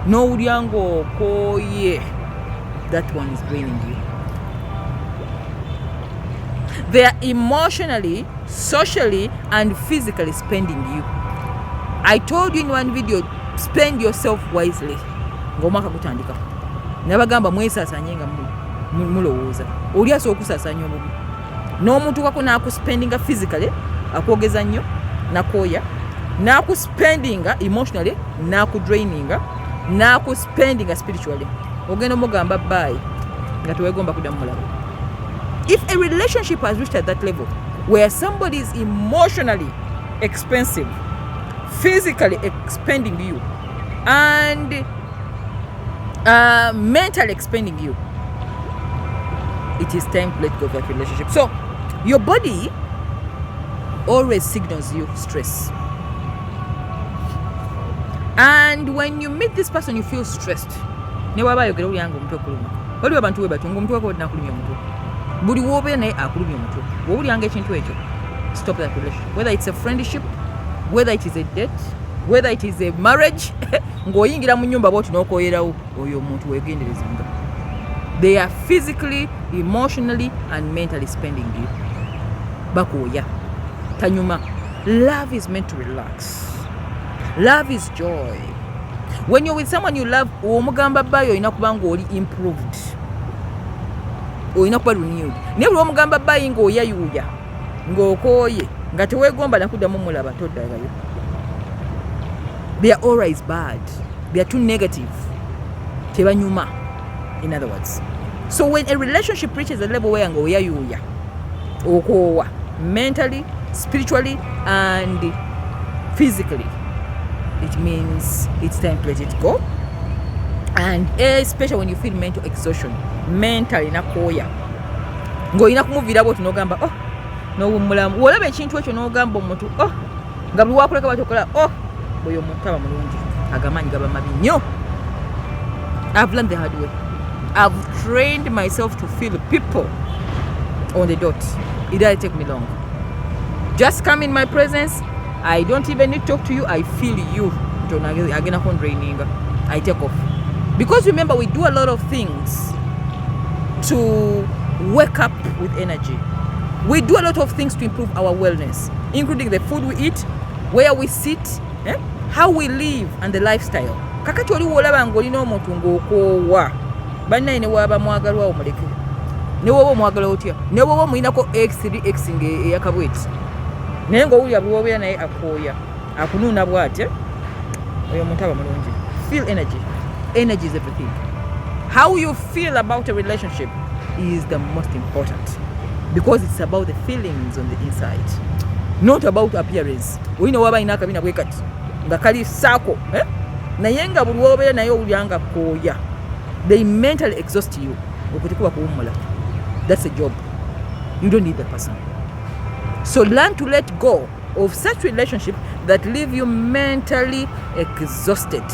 n'owulya ng'okooye. That one is draining you. They are emotionally, socially and physically spending you. I told you in one video, spend yourself wisely. Ng'omwaka gutandika nabagamba mwesaasaanye nga mulowooza oli asobola okusaasanya obubi n'omutuukako n'akuspendinga physically akwogeza nnyo nakooya n'akuspendinga emotionally n'akudraininga n'akuspendinga spiritually ogenda omugamba bye nga teweegomba kuddamu mulaba. If a relationship has reached at that level where somebody is emotionally expensive, physically expending you, and mentally expending you, it is time to let go of that relationship. So your body always signals you stress, and when you meet this person you feel stressed. Newaba yogera uli yangu omutwe okuluma waliwo abantu we batunga omutwe wako nakulumya omutwe buli wobeera naye akulumya omutwe wowulyanga ekintu ekyo, stop that relationship, whether it's a friendship, whether it is a date, whether it is a marriage. Ng'oyingira mu nnyumba bwoti n'okoyerawo oyo omuntu weegenderezanga. They are physically, emotionally and mentally spending you. Bakooya tanyuma. Love is meant to relax. Love is joy. When you're with someone you love, omugamba bayo olina kuba ng'oli improved, olina kuba renewed. Naye buli omugamba bayi ng'oyayuuya ng'okooye nga teweegomba nakuddamu mulaba toddagayo. Their aura is bad. They are too negative. Tebanyuma, in other words. So when a relationship reaches a level where ng'oyayuuya okoowa mentally, spiritually and physically, it means it's time to let it go. And especially when you feel mental exhaustion, mentally nakooya ng'olina kumuviira bwoti n'ogamba oh n'owummulamu olaba ekintu ekyo n'ogamba omuntu oh nga buli wakuleka batokola oh oyo omuntu aba mulungi agamaanyi gaba mabi nnyo. I've learned the hard way. I've trained myself to feel people on the dot. It doesn't take me long. Just come in my presence. I don't even need to talk to you. I feel you. Again, I'm draining. I take off. Because remember, we do a lot of things to wake up with energy. We do a lot of things to improve our wellness, including the food we eat, where we sit, how we live, and the lifestyle. Kakati oli wolaba ng'olina omuntu ng'okoowa bannaye ne waaba mwagalwa omuleke ne woba omwagala otya ne woba omulinako x3 x ng'eyakabweti naye ng'owulira buli wobeera naye akooya akunuuna bw'atya oyo omuntu aba mulungi. Feel energy. Energy is everything. How you feel about a relationship is the most important because it's about the feelings on the inside, not about appearance. Olina waba ina akabina bwe kati nga kali saako naye nga buli wobeera naye owulyanga kooya. They mentally exhaust you. Okutikuba kuwummula. That's a job. You don't need that person. So learn to let go of such relationships that leave you mentally exhausted.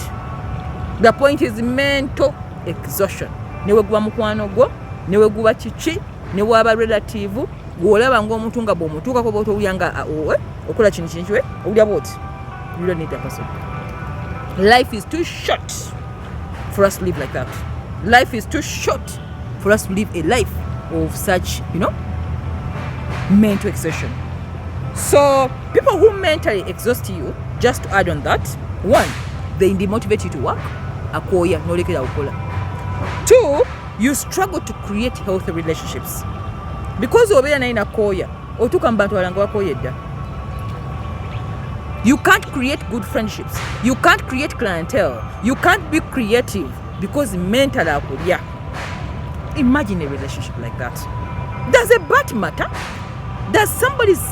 The point is mental exhaustion. Newe guba mukwano gwo, newe guba kiki, newe aba relative, gwolaba ng'omuntu nga bw'omutuukako bw'oti owulyanga okola kino kiwe, owulya bw'oti. You don't need that person. Life is too short for us to live like that. Life is too short for us to live a life of such, mental exhaustion. So people who mentally exhaust you, just to add on that, one, they demotivate you to work. Akoya nolekera ukola. Two, you struggle to create healthy relationships because obeera naye nakoya otuuka mu bantu balanga bakoyedda. You can't create good friendships. You can't create clientele. You can't be creative because mentally akulya. Imagine a relationship like that. Does a bat matter? Does somebody's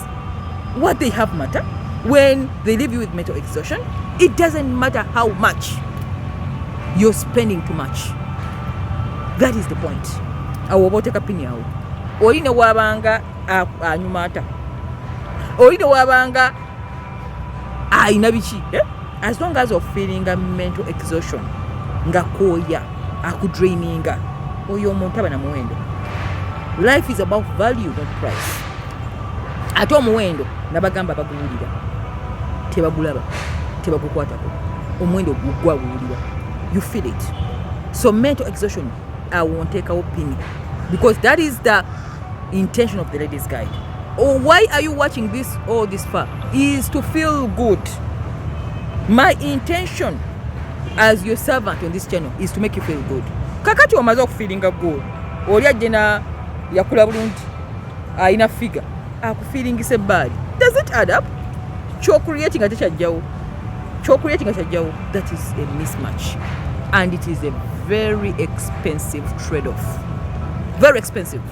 what they have matter when they leave you with mental exhaustion? It doesn't matter how much you're spending too much. That is the point. Awo boteka pini yawo. Olina wabanga anyumata. Olina wabanga aina biki. As long as you're feeling a mental exhaustion, nga koya, akudraininga, oyo omuntu aba na muwendo. Life is about value, not price. Ate omuwendo nabagamba baguwulira. Tebagulaba. Tebagukwatako. Omuwendo gugwawulira. You feel it. So mental exhaustion, I won't take our opinion because that is the intention of the Ladies Guide. Or why are you watching this all this far? Is to feel good. My intention as your servant on this channel is to make you feel good. Kakati wamaze okufilinga good. oli ajena yakula bulungi alina figure akufiringise bad. Does it add up? Creating a tekyajjawo. That is a mismatch, and it is a very expensive trade-off. Very expensive.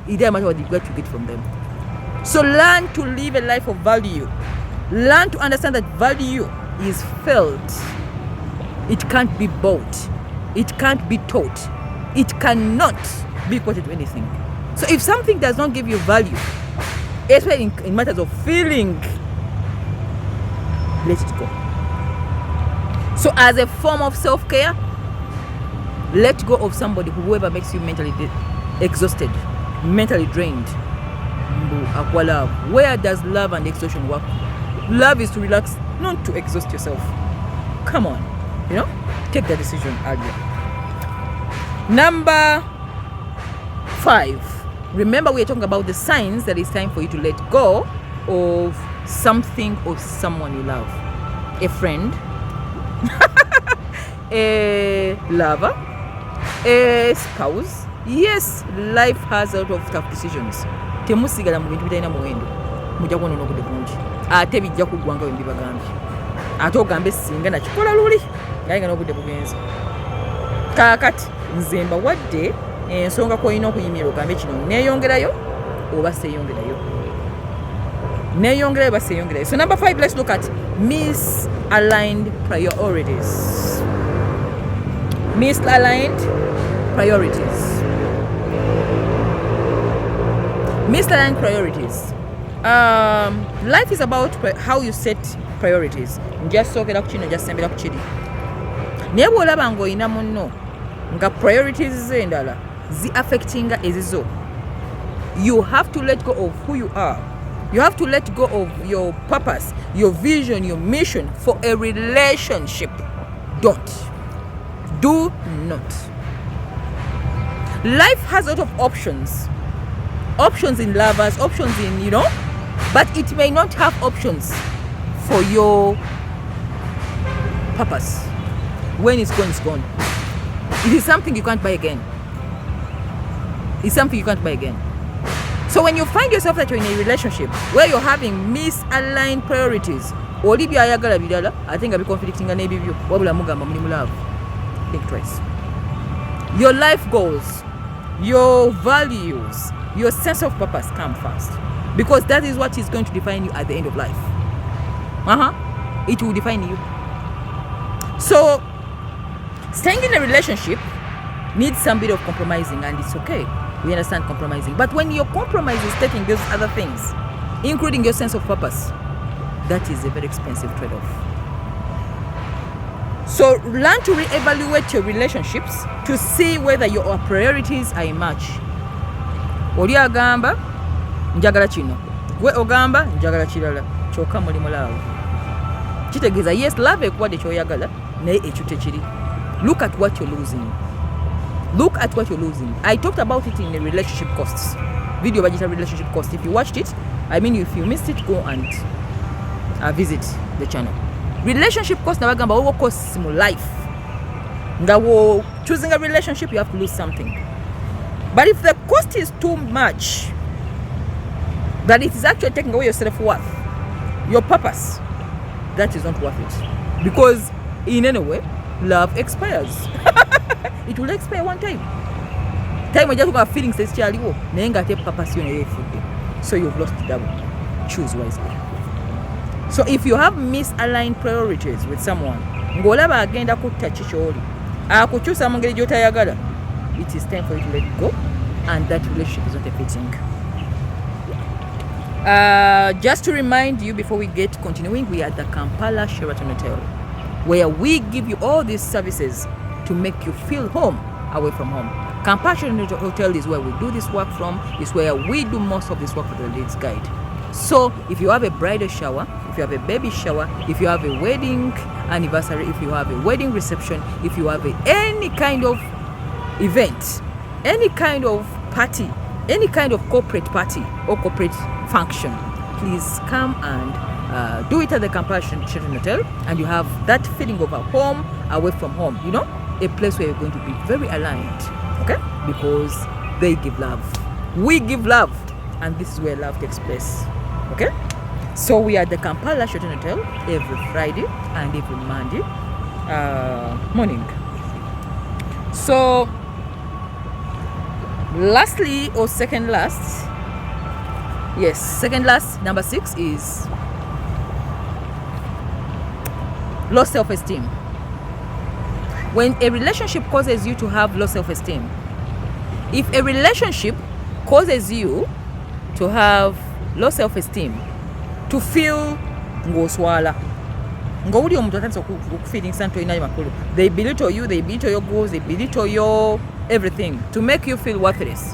It doesn't matter what you get from them. So learn to live a life of value. Learn to understand that value is felt. It can't be bought. It can't be taught. It cannot be equated to anything. So if something does not give you value, especially in matters of feeling, let it go. So as a form of self-care, let go of somebody, whoever makes you mentally exhausted, mentally drained. Where does love and exhaustion work? Love is to relax, not to exhaust yourself. Come on, take the decision earlier. Number 5. Remember, we're talking about the signs that it's time for you to let go of something or someone you love. A friend, a lover, a spouse. Yes, life has a lot of tough decisions. Temusigala mu bintu bitalina muwendo. Mujja kuwona n'obudde bungi. Ate bijja kuggwanga bwe mbibagambye. Ate ogambe singa nakikola luli. Naye nga n'obudde bugenze. Kaakati nze mbawadde ensonga kw'olina okuyimirira ogambe kino neeyongerayo oba seeyongerayo. Neeyongerayo oba seeyongerayo. So number 5, let's look at misaligned priorities. Misaligned priorities. Misaligned priorities. Life is about how you set priorities. Njasokera ku kino njasembera ku kiri. Naye bw'olaba ng'olina munno nga priorities ze endala zi affectinga ezizo, you have to let go of who you are. You have to let go of your purpose, your vision, your mission for a relationship. Don't. Do not. Life has a lot of options. Options in lovers, options in, but it may not have options for your purpose. When it's gone, it's gone. It is something you can't buy again. It's something you can't buy again. So when you find yourself that you're in a relationship where you're having misaligned priorities, oli byayagala bidala, I think I'll be conflicting on ebibyo, wabula mugamba muli love. Think twice. Your life goals, your values, your sense of purpose come first, because that is what is going to define you at the end of life. It will define you. So staying in a relationship needs some bit of compromising, and it's okay. We understand compromising. But when your compromise is taking those other things, including your sense of purpose, that is a very expensive trade-off. So learn to reevaluate your relationships to see whether your priorities are a match. Oli agamba njagala kino, gwe ogamba njagala kirala, kyokka muli mulaawo. Kitegeeza yes, love ekuwadde kyoyagala naye ekyo tekiri. Look at what you're losing. Look at what you're losing. I talked about it in the relationship costs video, budget relationship cost. If you watched it, if you missed it, go and visit the channel. Relationship cost nabagamba what costs mu life. Nga choosing a relationship, you have to lose something. But if the cost is too much, that it is actually taking away your self-worth, your purpose, that is not worth it. Because in any way, love expires. It will expire one time. Time when you have feelings, so you've lost double. Choose wisely. So if you have misaligned priorities with someone, it is time for you to let go, and that relationship is not a fitting. Just to remind you before we get continuing, we are at the Kampala Sheraton Hotel, where we give you all these services to make you feel home away from home. Kampala Sheraton Hotel is where we do this work from. It's where we do most of this work for the Ladies Guide. So if you have a bridal shower, if you have a baby shower, if you have a wedding anniversary, if you have a wedding reception, if you have any kind of event, any kind of party, any kind of corporate party or corporate function, please come and do it at the Kampala Sheraton Hotel, and you have that feeling of a home away from home, a place where you're going to be very aligned, okay? Because they give love. We give love, and this is where love takes place. Okay? So we are at the Kampala Sheraton Hotel every Friday and every Monday morning. So lastly, or second last, yes, second last, number 6 is low self-esteem. When a relationship causes you to have low self-esteem, if a relationship causes you to have low self-esteem, to feel ng'oswala, ng'owuli omuntu atandise okufeeling santo inayo makulu, they belittle you, they belittle your goals, they belittle your everything to make you feel worthless,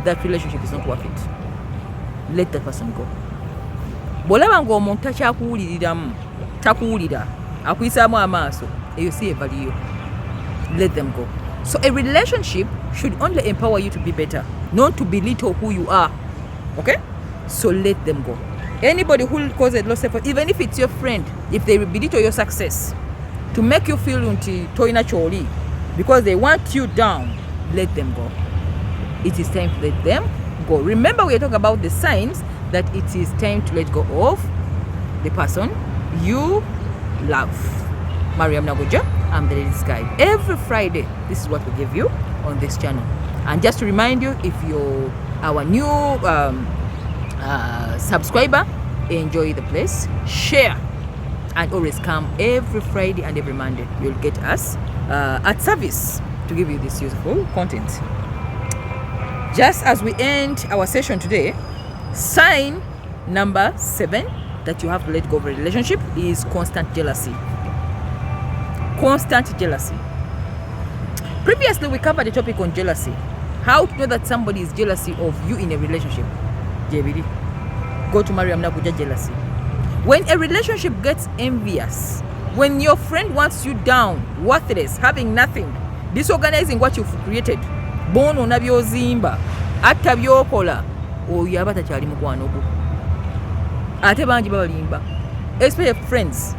that relationship is not worth it. Let that person go. Bw'olaba ng'omuntu takuwulira akuyisaamu amaaso, eyo si evaliyo. Let them go. So a relationship should only empower you to be better, not to belittle who you are. Okay? So let them go. Anybody who causes low self-esteem, even if it's your friend, if they belittle your success to make you feel unti toina choli because they want you down, let them go. It is time to let them go. Remember, we are talking about the signs that it is time to let go of the person you love. Mariam Naguja, I'm the ladies guide. Every Friday, this is what we give you on this channel. And just to remind you, if you're our new subscriber, enjoy the place, share, and always come every Friday and every Monday. You'll get us at service to give you this useful content. Just as we end our session today, sign number 7 that you have to let go of a relationship is constant jealousy. Constant jealousy. Previously, we covered the topic on jealousy. How to know that somebody is jealousy of you in a relationship. JBD. Go to Mariam Naguja jealousy. When a relationship gets envious, when your friend wants you down, worthless, having nothing, disorganizing what you've created, bono na byozimba, atta byokola, oyo aba takyali mukwano gwo. Ate bangi babalimba. Especially friends.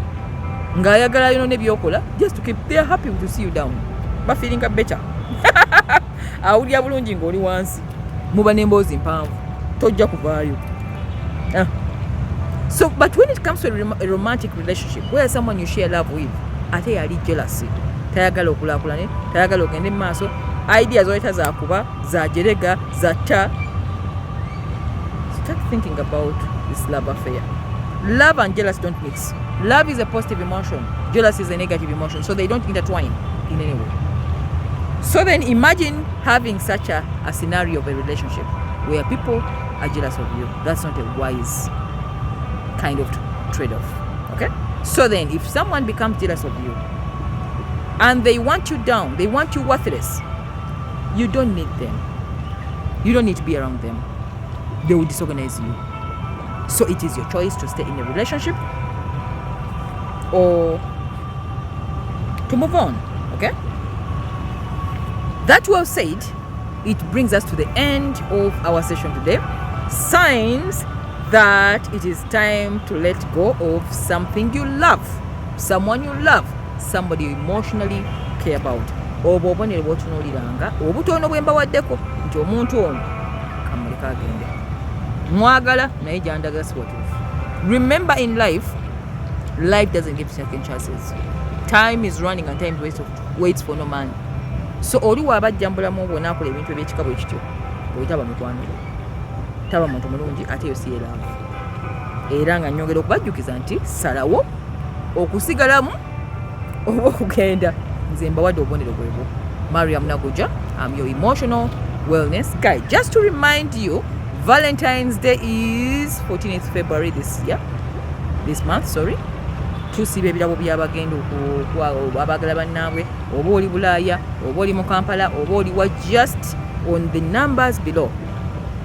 Ng'ayagala you know ne byokola just to keep, they are happy to see you down. Ba feeling better. Awulira bulungi ng'oli wansi. Muba n'emboozi mpanvu. Tojja kuvaayo. So, but when it comes to a romantic relationship where someone you share love with, ate yali jealousy. Tayagala okulaakulane, tayagala ogende mu maaso, ideas zoyita zaakuba, zaajerega, zatta. Start thinking about this love affair. Love and jealousy don't mix. Love is a positive emotion. Jealousy is a negative emotion. So they don't intertwine in any way. So then imagine having such a scenario of a relationship where people are jealous of you. That's not a wise kind of trade-off. Okay? So then if someone becomes jealous of you and they want you down, they want you worthless, you don't need them. You don't need to be around them. They will disorganize you. So it is your choice to stay in a relationship or to move on. Okay? That well said, it brings us to the end of our session today. Signs that it is time to let go of something you love, someone you love, somebody you emotionally care about. Obwo obonere bw'otunuuliranga obutono bwe mbawaddeko nti omuntu ono kamuleka agende. Mwagala naye gyandagala si watuufu. Remember, in life doesn't give second chances. Time is running and time waits for no man. So oli wabajja mbulamu bwo naakola ebintu eby'ekikabo ekityo oyitaba mikwano taba muntu mulungi ate yo si love. Era nga nyongera okubajjukiza nti salawo okusigalamu oba okugenda. Nze mbawadde obubonero bwebwo. Mariam Naguja, I'm your emotional wellness guide. Just to remind you, Valentine's Day is 14th February this month. Tusiba ebirabo by'abagenda abagala bannaabwe, oba oli Bulaaya, oba oli mu Kampala, oba oli wa, just on the numbers below.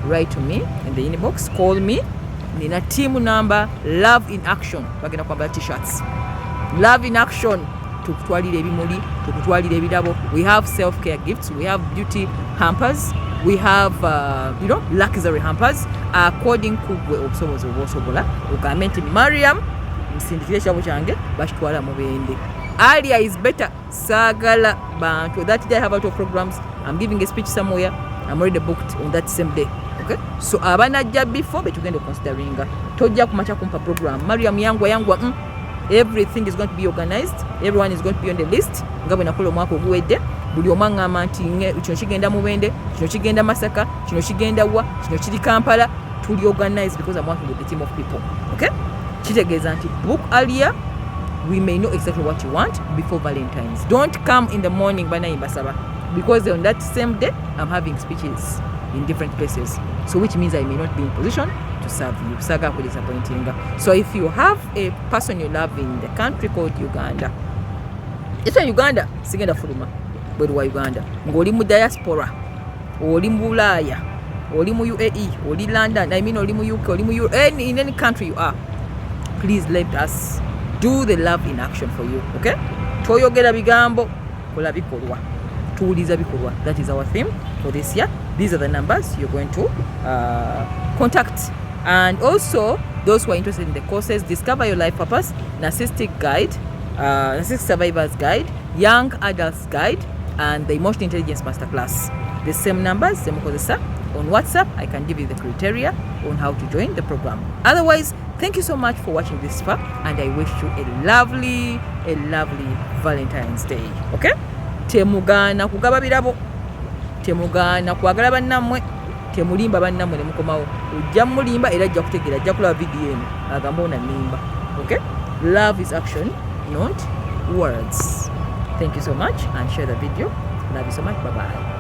Write to me in the inbox, call me. Nina team number, Love in Action. Bagenda kwambala t-shirts. Love in Action. Tukutwalira ebimuli, tukutwalira ebirabo. We have self-care gifts, we have beauty hampers, we have luxury hampers according to gwe obusobozi obwosobola. Ogambe nti Mariam nsindikire ekyabo kyange bakitwala mu bende. Earlier is better. Sagala bantu. That day I have out of programs. I'm giving a speech somewhere. I'm already booked on that same day. Okay, so abanajja before betugenda considering tojja kumacha kumpa program Mariam yangwa everything is going to be organized, everyone is going to be on the list nga bwe nakola omwaka oguwedde. Buli omu aŋŋamba nti kino kigenda Mubende, kino kigenda Masaka, kino kigenda wa, kino kiri Kampala. Tuli organized because I'm working with a team of people. Okay, kitegeeza nti book earlier. We may know exactly what you want before Valentine's. Don't come in the morning basaba, because on that same day I'm having speeches in different places, so which means I may not be in position to serve you. Saga ko disappointing. So if you have a person you love in the country called Uganda, it's in Uganda, sigenda fuluma bweru wa Uganda, ng'oli mu diaspora, oli mu Bulaaya, oli mu UAE, oli London, oli mu UK, oli mu in any country you are, please let us do the love in action for you. Okay, toyogera bigambo, kola bikolwa, tuuliza bikolwa. That is our theme for this year. These are the numbers you're going to contact. And also those who are interested in the courses, Discover Your Life Purpose, Narcissistic Guide, Narcissistic Survivors Guide, Young Adults Guide, and the Emotional Intelligence Masterclass. The same numbers, same kozesa. On WhatsApp, I can give you the criteria on how to join the program. Otherwise, thank you so much for watching this far, and I wish you a lovely Valentine's Day. Okay? Temugana kugaba birabo, temugana kwagala bannammwe, temulimba bannammwe ne mukomawo. Ojja mulimba era ajja kutegeera, ajja kulaba video eno agamba ona nimba. Okay? Love is action, not words. Thank you so much, and share the video. Love you so much. Bye bye.